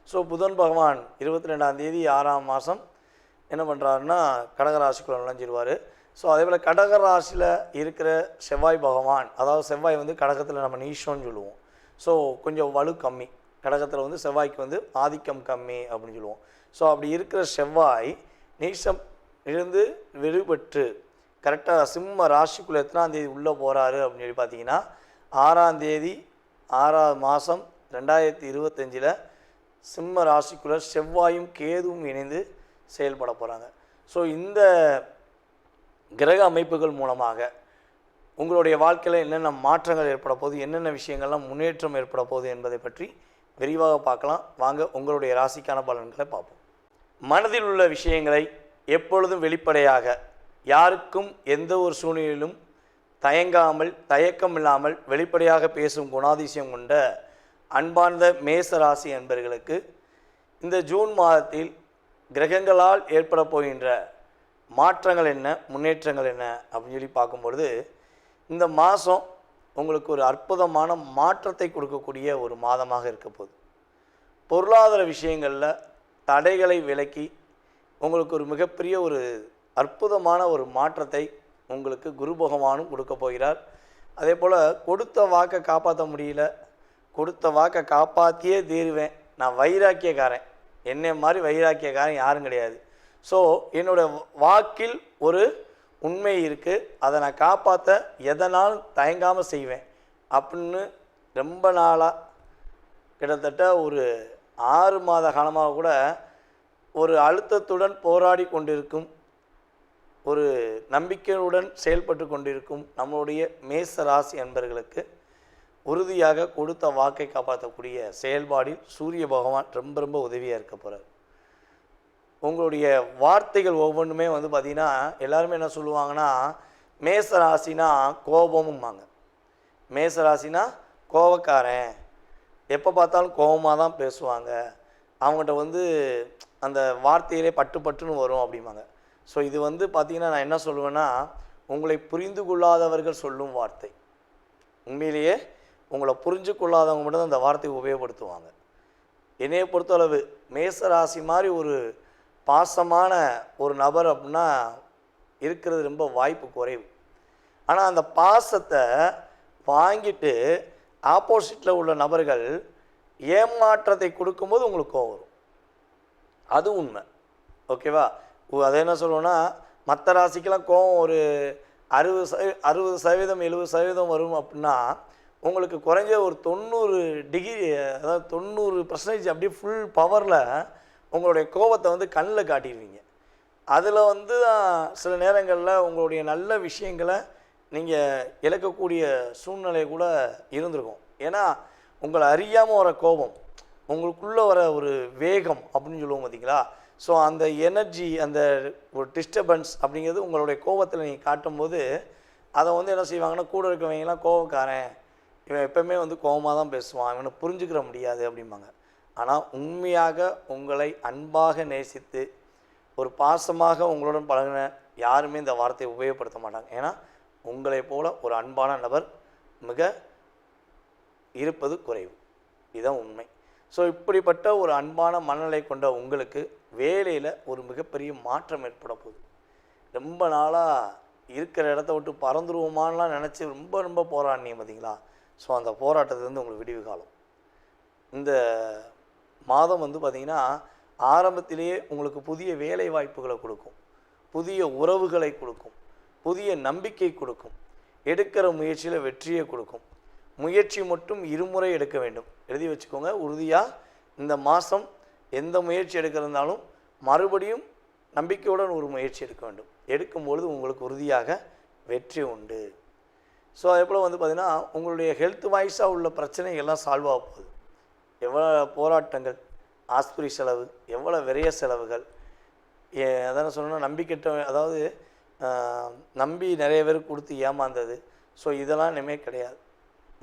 ஸோ புதன் பகவான் 22ஆம் தேதி 6ஆம் மாதம் என்ன பண்ணுறாருன்னா கடகராசிக்குள்ளே நுழைஞ்சிருவார். ஸோ அதே போல் கடகராசியில் இருக்கிற செவ்வாய் பகவான், அதாவது செவ்வாய் வந்து கடகத்தில் நம்ம நீஷோன்னு சொல்லுவோம். ஸோ கொஞ்சம் வலு கம்மி, கடகத்தில் வந்து செவ்வாய்க்கு வந்து ஆதிக்கம் கம்மி அப்படின்னு சொல்லுவோம். ஸோ அப்படி இருக்கிற செவ்வாய் நீசம் இருந்து விடுபட்டு கரெக்டாக சிம்ம ராசிக்குள்ளே எத்தனாம் தேதி உள்ளே போகிறாரு அப்படின்னு சொல்லி பார்த்தீங்கன்னா 6ஆம் தேதி 6ஆம் மாதம் 2025 சிம்ம ராசிக்குள்ளே செவ்வாயும் கேதுவும் இணைந்து செயல்பட போகிறாங்க. ஸோ இந்த கிரக அமைப்புகள் மூலமாக உங்களுடைய வாழ்க்கையில் என்னென்ன மாற்றங்கள் ஏற்பட போகுது, என்னென்ன விஷயங்கள்லாம் முன்னேற்றம் ஏற்பட போகுது என்பதை பற்றி விரிவாக பார்க்கலாம். வாங்க உங்களுடைய ராசிக்கான பலன்களை பார்ப்போம். மனதில் உள்ள விஷயங்களை எப்பொழுதும் வெளிப்படையாக, யாருக்கும் எந்த ஒரு சூழ்நிலையிலும் தயங்காமல் தயக்கம் இல்லாமல் வெளிப்படையாக பேசும் குணாதிசயம் கொண்ட அன்பார்ந்த மேச ராசி அன்பர்களுக்கு இந்த ஜூன் மாதத்தில் கிரகங்களால் ஏற்பட போகின்ற மாற்றங்கள் என்ன, முன்னேற்றங்கள் என்ன அப்படின்னு சொல்லி பார்க்கும்பொழுது இந்த மாதம் உங்களுக்கு ஒரு அற்புதமான மாற்றத்தை கொடுக்கக்கூடிய ஒரு மாதமாக இருக்க போகுது. பொருளாதார விஷயங்களில் தடைகளை விலக்கி உங்களுக்கு ஒரு மிகப்பெரிய ஒரு அற்புதமான ஒரு மாற்றத்தை உங்களுக்கு குரு பகவானும் கொடுக்க போகிறார். அதே போல் கொடுத்த வாக்கை காப்பாற்ற முடியல, கொடுத்த வாக்கை காப்பாற்றியே தீருவேன், நான் வைராக்கியக்காரன், என்னை மாதிரி வைராக்கியக்காரன் யாரும் கிடையாது, ஸோ என்னோடய வாக்கில் ஒரு உண்மை இருக்குது, அதை நான் காப்பாற்ற எதனாலும் தயங்காமல் செய்வேன் அப்படின்னு ரொம்ப நாளாக கிட்டத்தட்ட ஒரு 6 மாத காலமாக கூட ஒரு அழுத்தத்துடன் போராடி கொண்டிருக்கும், ஒரு நம்பிக்கையுடன் செயல்பட்டு கொண்டிருக்கும் நம்மளுடைய மேச ராசி அன்பர்களுக்கு உறுதியாக கொடுத்த வாக்கை காப்பாற்றக்கூடிய செயல்பாடில் சூரிய பகவான் ரொம்ப ரொம்ப உதவியாக இருக்க போகிறார். உங்களுடைய வார்த்தைகள் ஒவ்வொன்றுமே வந்து பார்த்திங்கன்னா எல்லாருமே என்ன சொல்லுவாங்கன்னா மேச ராசினா கோபமும்பாங்க. மேச ராசினா கோபக்காரன், எப்போ பார்த்தாலும் கோபமாக தான் பேசுவாங்க, அவங்ககிட்ட வந்து அந்த வார்த்தையிலே பட்டு பட்டுன்னு வரும் அப்படிம்பாங்க. ஸோ இது வந்து பார்த்திங்கன்னா நான் என்ன சொல்லுவேன்னா, உங்களை புரிந்து கொள்ளாதவர்கள் சொல்லும் வார்த்தை. உண்மையிலேயே உங்களை புரிஞ்சு கொள்ளாதவங்க மட்டும் தான் அந்த வார்த்தையை உபயோகப்படுத்துவாங்க. என்னையை பொறுத்தளவு மேச ராசி மாதிரி ஒரு பாசமான ஒரு நபர் அப்படின்னா இருக்கிறது ரொம்ப வாய்ப்பு குறைவு. ஆனால் அந்த பாசத்தை வாங்கிட்டு ஆப்போசிட்டில் உள்ள நபர்கள் ஏமாற்றத்தை கொடுக்கும்போது உங்களுக்கு கோவம் வரும், அது உண்மை. ஓகேவா? அதை என்ன சொல்லுவோன்னா, மற்ற ராசிக்கெல்லாம் கோவம் ஒரு 60% 70% வரும் அப்படின்னா உங்களுக்கு குறைஞ்ச ஒரு 90 டிகிரி, அதாவது 90% அப்படியே ஃபுல் பவரில் உங்களுடைய கோபத்தை வந்து கண்ணில் காட்டிடுவீங்க. அதில் வந்து சில நேரங்களில் உங்களுடைய நல்ல விஷயங்களை நீங்கள் இழக்கக்கூடிய சூழ்நிலை கூட இருந்திருக்கும். ஏன்னா உங்களை அறியாமல் வர கோபம், உங்களுக்குள்ளே வர ஒரு வேகம் அப்படின்னு சொல்லுவோம் பார்த்தீங்களா. ஸோ அந்த எனர்ஜி, அந்த ஒரு டிஸ்டர்பன்ஸ் அப்படிங்கிறது உங்களுடைய கோபத்தில் நீங்கள் காட்டும்போது அதை வந்து என்ன செய்வாங்கன்னா, கூட இருக்கவங்கலாம் கோபக்காரன், இவன் எப்பவுமே வந்து கோபமாக தான் பேசுவான், இவனை புரிஞ்சுக்கிற முடியாது அப்படிம்பாங்க. ஆனால் உண்மையாக உங்களை அன்பாக நேசித்து ஒரு பாசமாக உங்களுடன் பழகின யாருமே இந்த வார்த்தையை உபயோகப்படுத்த மாட்டாங்க. ஏன்னா உங்களை போல ஒரு அன்பான நபர் மிக இருப்பது குறைவு, இதுதான் உண்மை. ஸோ இப்படிப்பட்ட ஒரு அன்பான மனநிலை கொண்ட உங்களுக்கு வேலையில் ஒரு மிகப்பெரிய மாற்றம் ஏற்பட போகுது. ரொம்ப நாளாக இருக்கிற இடத்த விட்டு பறந்துருவோமான்லாம் நினச்சி ரொம்ப ரொம்ப போராடினீங்க பார்த்தீங்களா. ஸோ அந்த போராட்டத்துலேருந்து உங்களுக்கு விடிவு காலம். இந்த மாதம் வந்து பார்த்திங்கன்னா ஆரம்பத்திலேயே உங்களுக்கு புதிய வேலை வாய்ப்புகளை கொடுக்கும், புதிய உறவுகளை கொடுக்கும், புதிய நம்பிக்கை கொடுக்கும், எடுக்கிற முயற்சியில் வெற்றியை கொடுக்கும். முயற்சி மட்டும் இருமுறை எடுக்க வேண்டும், எழுதி வச்சுக்கோங்க. உறுதியாக இந்த மாதம் எந்த முயற்சி எடுக்கிறதுனாலும் மறுபடியும் நம்பிக்கையுடன் ஒரு முயற்சி எடுக்க வேண்டும். எடுக்கும்பொழுது உங்களுக்கு உறுதியாக வெற்றி உண்டு. ஸோ அதே போல் வந்து பார்த்திங்கன்னா உங்களுடைய ஹெல்த் வைஸாக உள்ள பிரச்சனைகள்லாம் சால்வ் ஆக போகுது. எவ்வளோ போராட்டங்கள், ஆஸ்பத்திரி செலவு, எவ்வளோ விரைய செலவுகள், அதான சொல்லணும்னா நம்பிக்கிட்ட, அதாவது நம்பி நிறைய பேர் கொடுத்து ஏமாந்தது. ஸோ இதெல்லாம் இனிமேல் கிடையாது.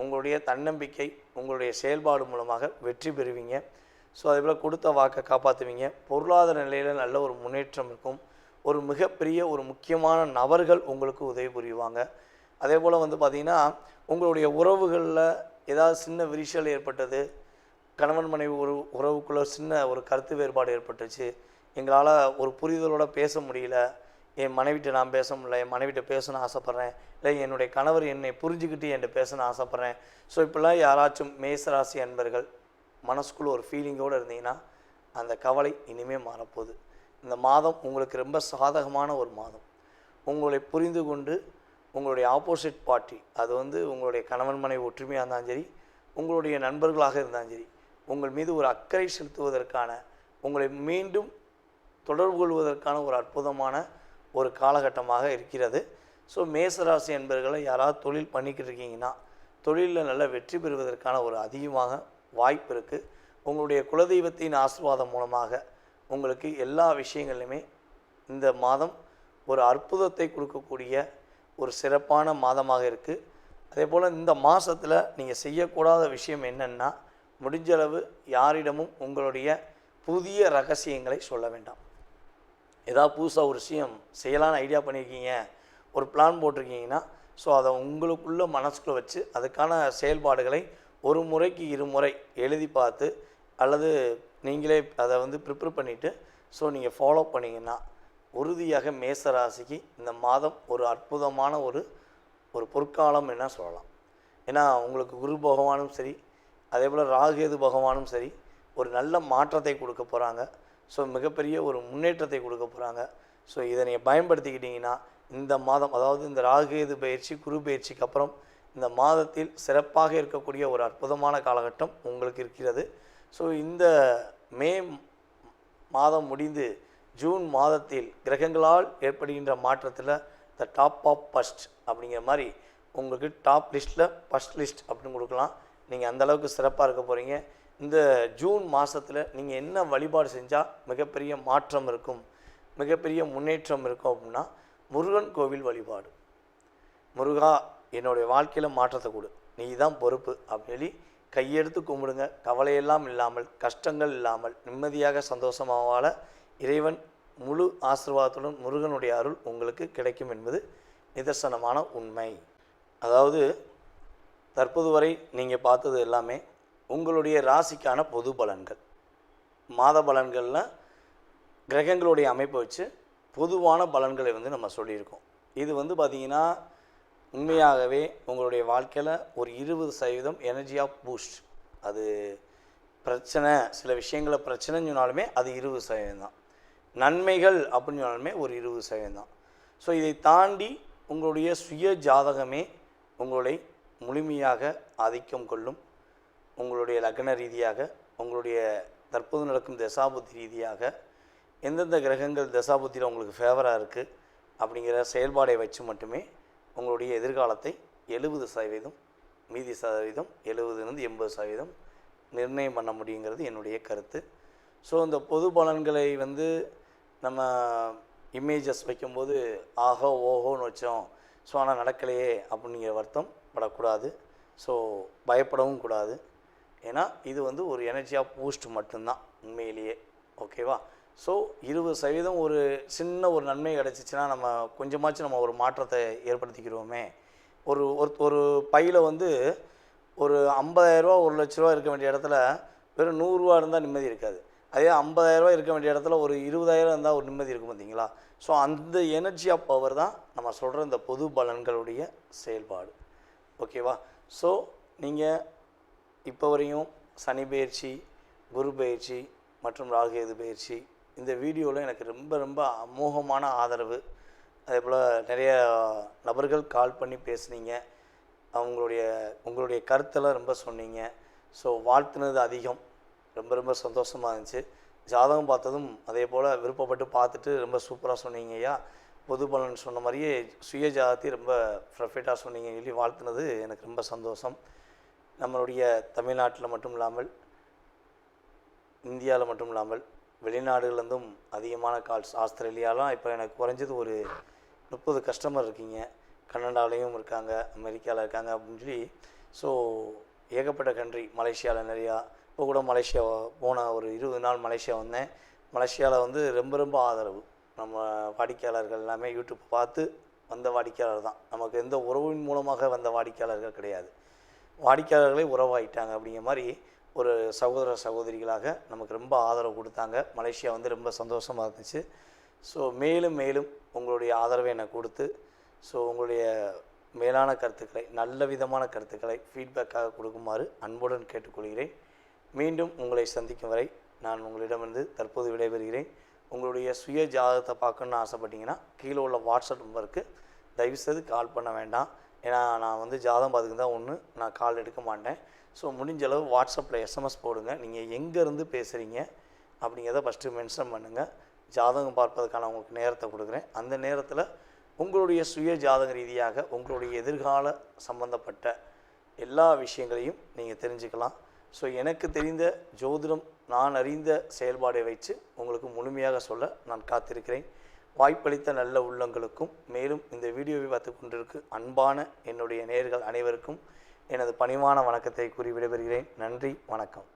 உங்களுடைய தன்னம்பிக்கை, உங்களுடைய செயல்பாடு மூலமாக வெற்றி பெறுவீங்க. ஸோ அதேபோல் கொடுத்த வாக்கை காப்பாற்றுவீங்க. பொருளாதார நிலையில் நல்ல ஒரு முன்னேற்றம் இருக்கும். ஒரு மிகப்பெரிய ஒரு முக்கியமான நபர்கள் உங்களுக்கு உதவி புரிவாங்க. அதே போல் வந்து பார்த்திங்கன்னா, உங்களுடைய உறவுகளில் ஏதாவது சின்ன விரிசல் ஏற்பட்டது, கணவன் மனைவி உறவுக்குள்ளே சின்ன ஒரு கருத்து வேறுபாடு ஏற்பட்டுச்சு, எங்களால் ஒரு புரிதலோடு பேச முடியல, என் மனைவிட்ட நான் பேச முடியல, என் மனைவிட்ட பேசணும்னு ஆசைப்பட்றேன், இல்லை என்னுடைய கணவர் என்னை புரிஞ்சுக்கிட்டு என்கிட்ட பேசணும்னு ஆசைப்பட்றேன். ஸோ இப்படிலாம் யாராச்சும் மேசராசி அன்பர்கள் மனசுக்குள்ளே ஒரு ஃபீலிங்கோடு இருந்தீங்கன்னா, அந்த கவலை இனிமேல் மாறப்போகுது. இந்த மாதம் உங்களுக்கு ரொம்ப சாதகமான ஒரு மாதம். உங்களை புரிந்து கொண்டு உங்களுடைய ஆப்போசிட் பார்ட்டி, அது வந்து உங்களுடைய கணவன் மனைவி ஒற்றுமையாக இருந்தாலும் சரி, உங்களுடைய நண்பர்களாக இருந்தாலும் சரி, உங்கள் மீது ஒரு அக்கறை செலுத்துவதற்கான, உங்களை மீண்டும் தொடர்பு கொள்வதற்கான ஒரு அற்புதமான ஒரு காலகட்டமாக இருக்கிறது. ஸோ மேசராசி என்பர்களை யாராவது தொழில் பண்ணிக்கிட்டு இருக்கீங்கன்னா, தொழிலில் நல்ல வெற்றி பெறுவதற்கான ஒரு அதிகமாக வாய்ப்பு இருக்குது. உங்களுடைய குலதெய்வத்தின் ஆசீர்வாதம் மூலமாக உங்களுக்கு எல்லா விஷயங்கள்லையுமே இந்த மாதம் ஒரு அற்புதத்தை கொடுக்கக்கூடிய ஒரு சிறப்பான மாதமாக இருக்குது. அதே போல் இந்த மாதத்தில் நீங்கள் செய்யக்கூடாத விஷயம் என்னென்னா, முடிஞ்சளவு யாரிடமும் உங்களுடைய புதிய ரகசியங்களை சொல்ல வேண்டாம். ஏதாவது புதுசாக ஒரு விஷயம் செய்யலான்னு ஐடியா பண்ணியிருக்கீங்க, ஒரு பிளான் போட்டிருக்கீங்கன்னா, ஸோ அதை உங்களுக்குள்ளே மனசுக்குள்ளே வச்சு அதுக்கான செயல்பாடுகளை ஒரு முறைக்கு இருமுறை எழுதி பார்த்து அல்லது நீங்களே அதை வந்து ப்ரிப்பேர் பண்ணிவிட்டு ஸோ நீங்கள் ஃபாலோ பண்ணிங்கன்னா உறுதியாக மேசராசிக்கு இந்த மாதம் ஒரு அற்புதமான ஒரு பொற்காலம் என்ன சொல்லலாம். ஏன்னா உங்களுக்கு குரு பகவானும் சரி, அதே போல் ராகுகேது பகவானும் சரி, ஒரு நல்ல மாற்றத்தை கொடுக்க போகிறாங்க. ஸோ மிகப்பெரிய ஒரு முன்னேற்றத்தை கொடுக்க போகிறாங்க. ஸோ இதை நீங்கள் பயன்படுத்திக்கிட்டிங்கன்னா இந்த மாதம், அதாவது இந்த ராகுகேது பயிற்சி குரு பயிற்சிக்கு அப்புறம் இந்த மாதத்தில் சிறப்பாக இருக்கக்கூடிய ஒரு அற்புதமான காலகட்டம் உங்களுக்கு இருக்கிறது. ஸோ இந்த மே மாதம் முடிந்து ஜூன் மாதத்தில் கிரகங்களால் ஏற்படுகின்ற மாற்றத்தில் த டாப் ஆஃப் ஃபஸ்ட் அப்படிங்கிற மாதிரி உங்களுக்கு டாப் லிஸ்ட்டில் ஃபஸ்ட் லிஸ்ட் அப்படின்னு கொடுக்கலாம். நீங்கள் அந்தளவுக்கு சிறப்பாக இருக்க போகிறீங்க. இந்த ஜூன் மாதத்தில் நீங்கள் என்ன வழிபாடு செஞ்சால் மிகப்பெரிய மாற்றம் இருக்கும், மிகப்பெரிய முன்னேற்றம் இருக்கும் அப்படின்னா, முருகன் கோவில் வழிபாடு. முருகா, என்னுடைய வாழ்க்கையில் மாற்றத்தை கொடு, நீ தான் பொறுப்பு அப்படின்னு சொல்லி கையெடுத்து கும்பிடுங்க. கவலையெல்லாம் இல்லாமல், கஷ்டங்கள் இல்லாமல், நிம்மதியாக சந்தோஷமாக வாழ இறைவன் முழு ஆசீர்வாதத்துடன் முருகனுடைய அருள் உங்களுக்கு கிடைக்கும் என்பது நிதர்சனமான உண்மை. அதாவது தற்போது வரை நீங்கள் பார்த்தது எல்லாமே உங்களுடைய ராசிக்கான பொது பலன்கள். மாத பலன்களில் கிரகங்களுடைய அமைப்பை வச்சு பொதுவான பலன்களை வந்து நம்ம சொல்லியிருக்கோம். இது வந்து பார்த்திங்கன்னா உண்மையாகவே உங்களுடைய வாழ்க்கையில் ஒரு 20% எனர்ஜி ஆஃப் பூஸ்ட். அது பிரச்சனை, சில விஷயங்களை பிரச்சனைன்னு சொன்னாலுமே அது 20% தான். நன்மைகள் அப்படின்னு சொன்னாலுமே ஒரு 20% தான். ஸோ இதை தாண்டி உங்களுடைய சுய ஜாதகமே உங்களை முழுமையாக ஆதிக்கம் கொள்ளும். உங்களுடைய லக்ன ரீதியாக, உங்களுடைய தற்போது நடக்கும் தசாபுத்தி ரீதியாக எந்தெந்த கிரகங்கள் தசாபுத்தியில் உங்களுக்கு ஃபேவராக இருக்குது அப்படிங்கிற செயல்பாடை வச்சு மட்டுமே உங்களுடைய எதிர்காலத்தை 70%, மீதி சதவீதம் 70 80% நிர்ணயம் பண்ண முடியுங்கிறது என்னுடைய கருத்து. ஸோ இந்த பொது பலன்களை வந்து நம்ம இமேஜஸ் வைக்கும்போது ஆஹோ ஓஹோன்னு வச்சோம், ஸோ ஆனால் நடக்கலையே அப்படிங்கிற வருத்தம் படக்கூடாது. ஸோ பயப்படவும் கூடாது. ஏன்னா இது வந்து ஒரு எனர்ஜி ஆஃப் பூஸ்ட் மட்டும்தான் உண்மையிலேயே. ஓகேவா? ஸோ 20% ஒரு சின்ன ஒரு நன்மை கிடச்சிச்சின்னா நம்ம கொஞ்சமாச்சும் நம்ம ஒரு மாற்றத்தை ஏற்படுத்திக்கிறோமே. ஒரு ஒரு பையில் வந்து ஒரு 50,000 ரூபா 1 லட்ச ரூபா இருக்க வேண்டிய இடத்துல வெறும் 100 ரூபா இருந்தால் நிம்மதி இருக்காது. அதே 50,000 ரூபா இருக்க வேண்டிய இடத்துல ஒரு 20,000 இருந்தால் ஒரு நிம்மதி இருக்கும், பார்த்தீங்களா? ஸோ அந்த எனர்ஜி ஆஃப் பவர் தான் நம்ம சொல்கிற இந்த பொது பலன்களுடைய செயல்பாடு. ஓகேவா? ஸோ நீங்கள் இப்போ வரையும் சனி பயிற்சி, குரு பயிற்சி மற்றும் ராகுகேது பயிற்சி இந்த வீடியோவில் எனக்கு ரொம்ப ரொம்ப அமோகமான ஆதரவு. அதே போல் நிறைய நபர்கள் கால் பண்ணி பேசுனீங்க, உங்களுடைய கருத்தெல்லாம் ரொம்ப சொன்னீங்க. ஸோ வாழ்த்துனது அதிகம், ரொம்ப ரொம்ப சந்தோஷமாக இருந்துச்சு. ஜாதகம் பார்த்ததும் அதே போல் விருப்பப்பட்டு பார்த்துட்டு ரொம்ப சூப்பராக சொன்னீங்க ஐயா. பொது பலன் சொன்ன மாதிரியே சுய ஜாதகத்தை ரொம்ப பர்ஃபெக்டாக சொன்னீங்க சொல்லி வாழ்த்துனது எனக்கு ரொம்ப சந்தோஷம். நம்மளுடைய தமிழ்நாட்டில் மட்டும் இல்லாமல், இந்தியாவில் மட்டும் இல்லாமல், வெளிநாடுகள்லேருந்தும் அதிகமான கால்ஸ். ஆஸ்திரேலியாலாம் இப்போ எனக்கு குறைஞ்சது ஒரு 30 கஸ்டமர் இருக்கீங்க. கனடாலையும் இருக்காங்க, அமெரிக்காவில் இருக்காங்க அப்படின்னு சொல்லி. ஸோ ஏகப்பட்ட கண்ட்ரி, மலேசியாவில் நிறையா, இப்போ கூட மலேசியா போன ஒரு 20 நாள் மலேசியா வந்தேன். மலேசியாவில் வந்து ரொம்ப ரொம்ப ஆதரவு. நம்ம வாடிக்கையாளர்கள் எல்லாமே யூடியூப் பார்த்து வந்த வாடிக்கையாளர் தான். நமக்கு எந்த உறவின் மூலமாக வந்த வாடிக்கையாளர்கள் கிடையாது. வாடிக்கையாளர்களே உறவாயிட்டாங்க. அப்படிங்கிற மாதிரி ஒரு சகோதர சகோதரிகளாக நமக்கு ரொம்ப ஆதரவு கொடுத்தாங்க. மலேசியா வந்து ரொம்ப சந்தோஷமாக இருந்துச்சு. ஸோ மேலும் மேலும் உங்களுடைய ஆதரவை எனக்கு கொடுத்து, ஸோ உங்களுடைய மேலான கருத்துக்களை, நல்ல விதமான கருத்துக்களை ஃபீட்பேக்காக கொடுக்குமாறு அன்புடன் கேட்டுக்கொள்கிறேன். மீண்டும் உங்களை சந்திக்கும் வரை நான் உங்களிடமிருந்து தற்போது விடைபெறுகிறேன். உங்களுடைய சுய ஜாதகத்தை பார்க்கணுன்னு ஆசைப்பட்டீங்கன்னா கீழே உள்ள வாட்ஸ்அப் நம்பருக்கு தயவுசெய்து கால் பண்ண வேண்டாம். ஏன்னா நான் வந்து ஜாதகம் பார்த்துக்கு தான் ஒன்று, நான் கால் எடுக்க மாட்டேன். ஸோ முடிஞ்சளவு வாட்ஸ்அப்பில் எஸ்எம்எஸ் போடுங்க. நீங்கள் எங்கேருந்து பேசுகிறீங்க அப்படிங்கிறத ஃபஸ்ட்டு மென்ஷன் பண்ணுங்கள். ஜாதகம் பார்ப்பதற்கான உங்களுக்கு நேரத்தை கொடுக்குறேன். அந்த நேரத்தில் உங்களுடைய சுய ஜாதக ரீதியாக உங்களுடைய எதிர்கால சம்பந்தப்பட்ட எல்லா விஷயங்களையும் நீங்கள் தெரிஞ்சுக்கலாம். ஸோ எனக்கு தெரிந்த ஜோதிடம், நான் அறிந்த செயல்பாடை வைத்து உங்களுக்கு முழுமையாக சொல்ல நான் காத்திருக்கிறேன். வாய்ப்பளித்த நல்ல உள்ளங்களுக்கும், மேலும் இந்த வீடியோவை பார்த்து கொண்டிருக்கும் அன்பான என்னுடைய நேயர்கள் அனைவருக்கும் எனது பணிவான வணக்கத்தை கூறி விடைபெறுகிறேன். நன்றி, வணக்கம்.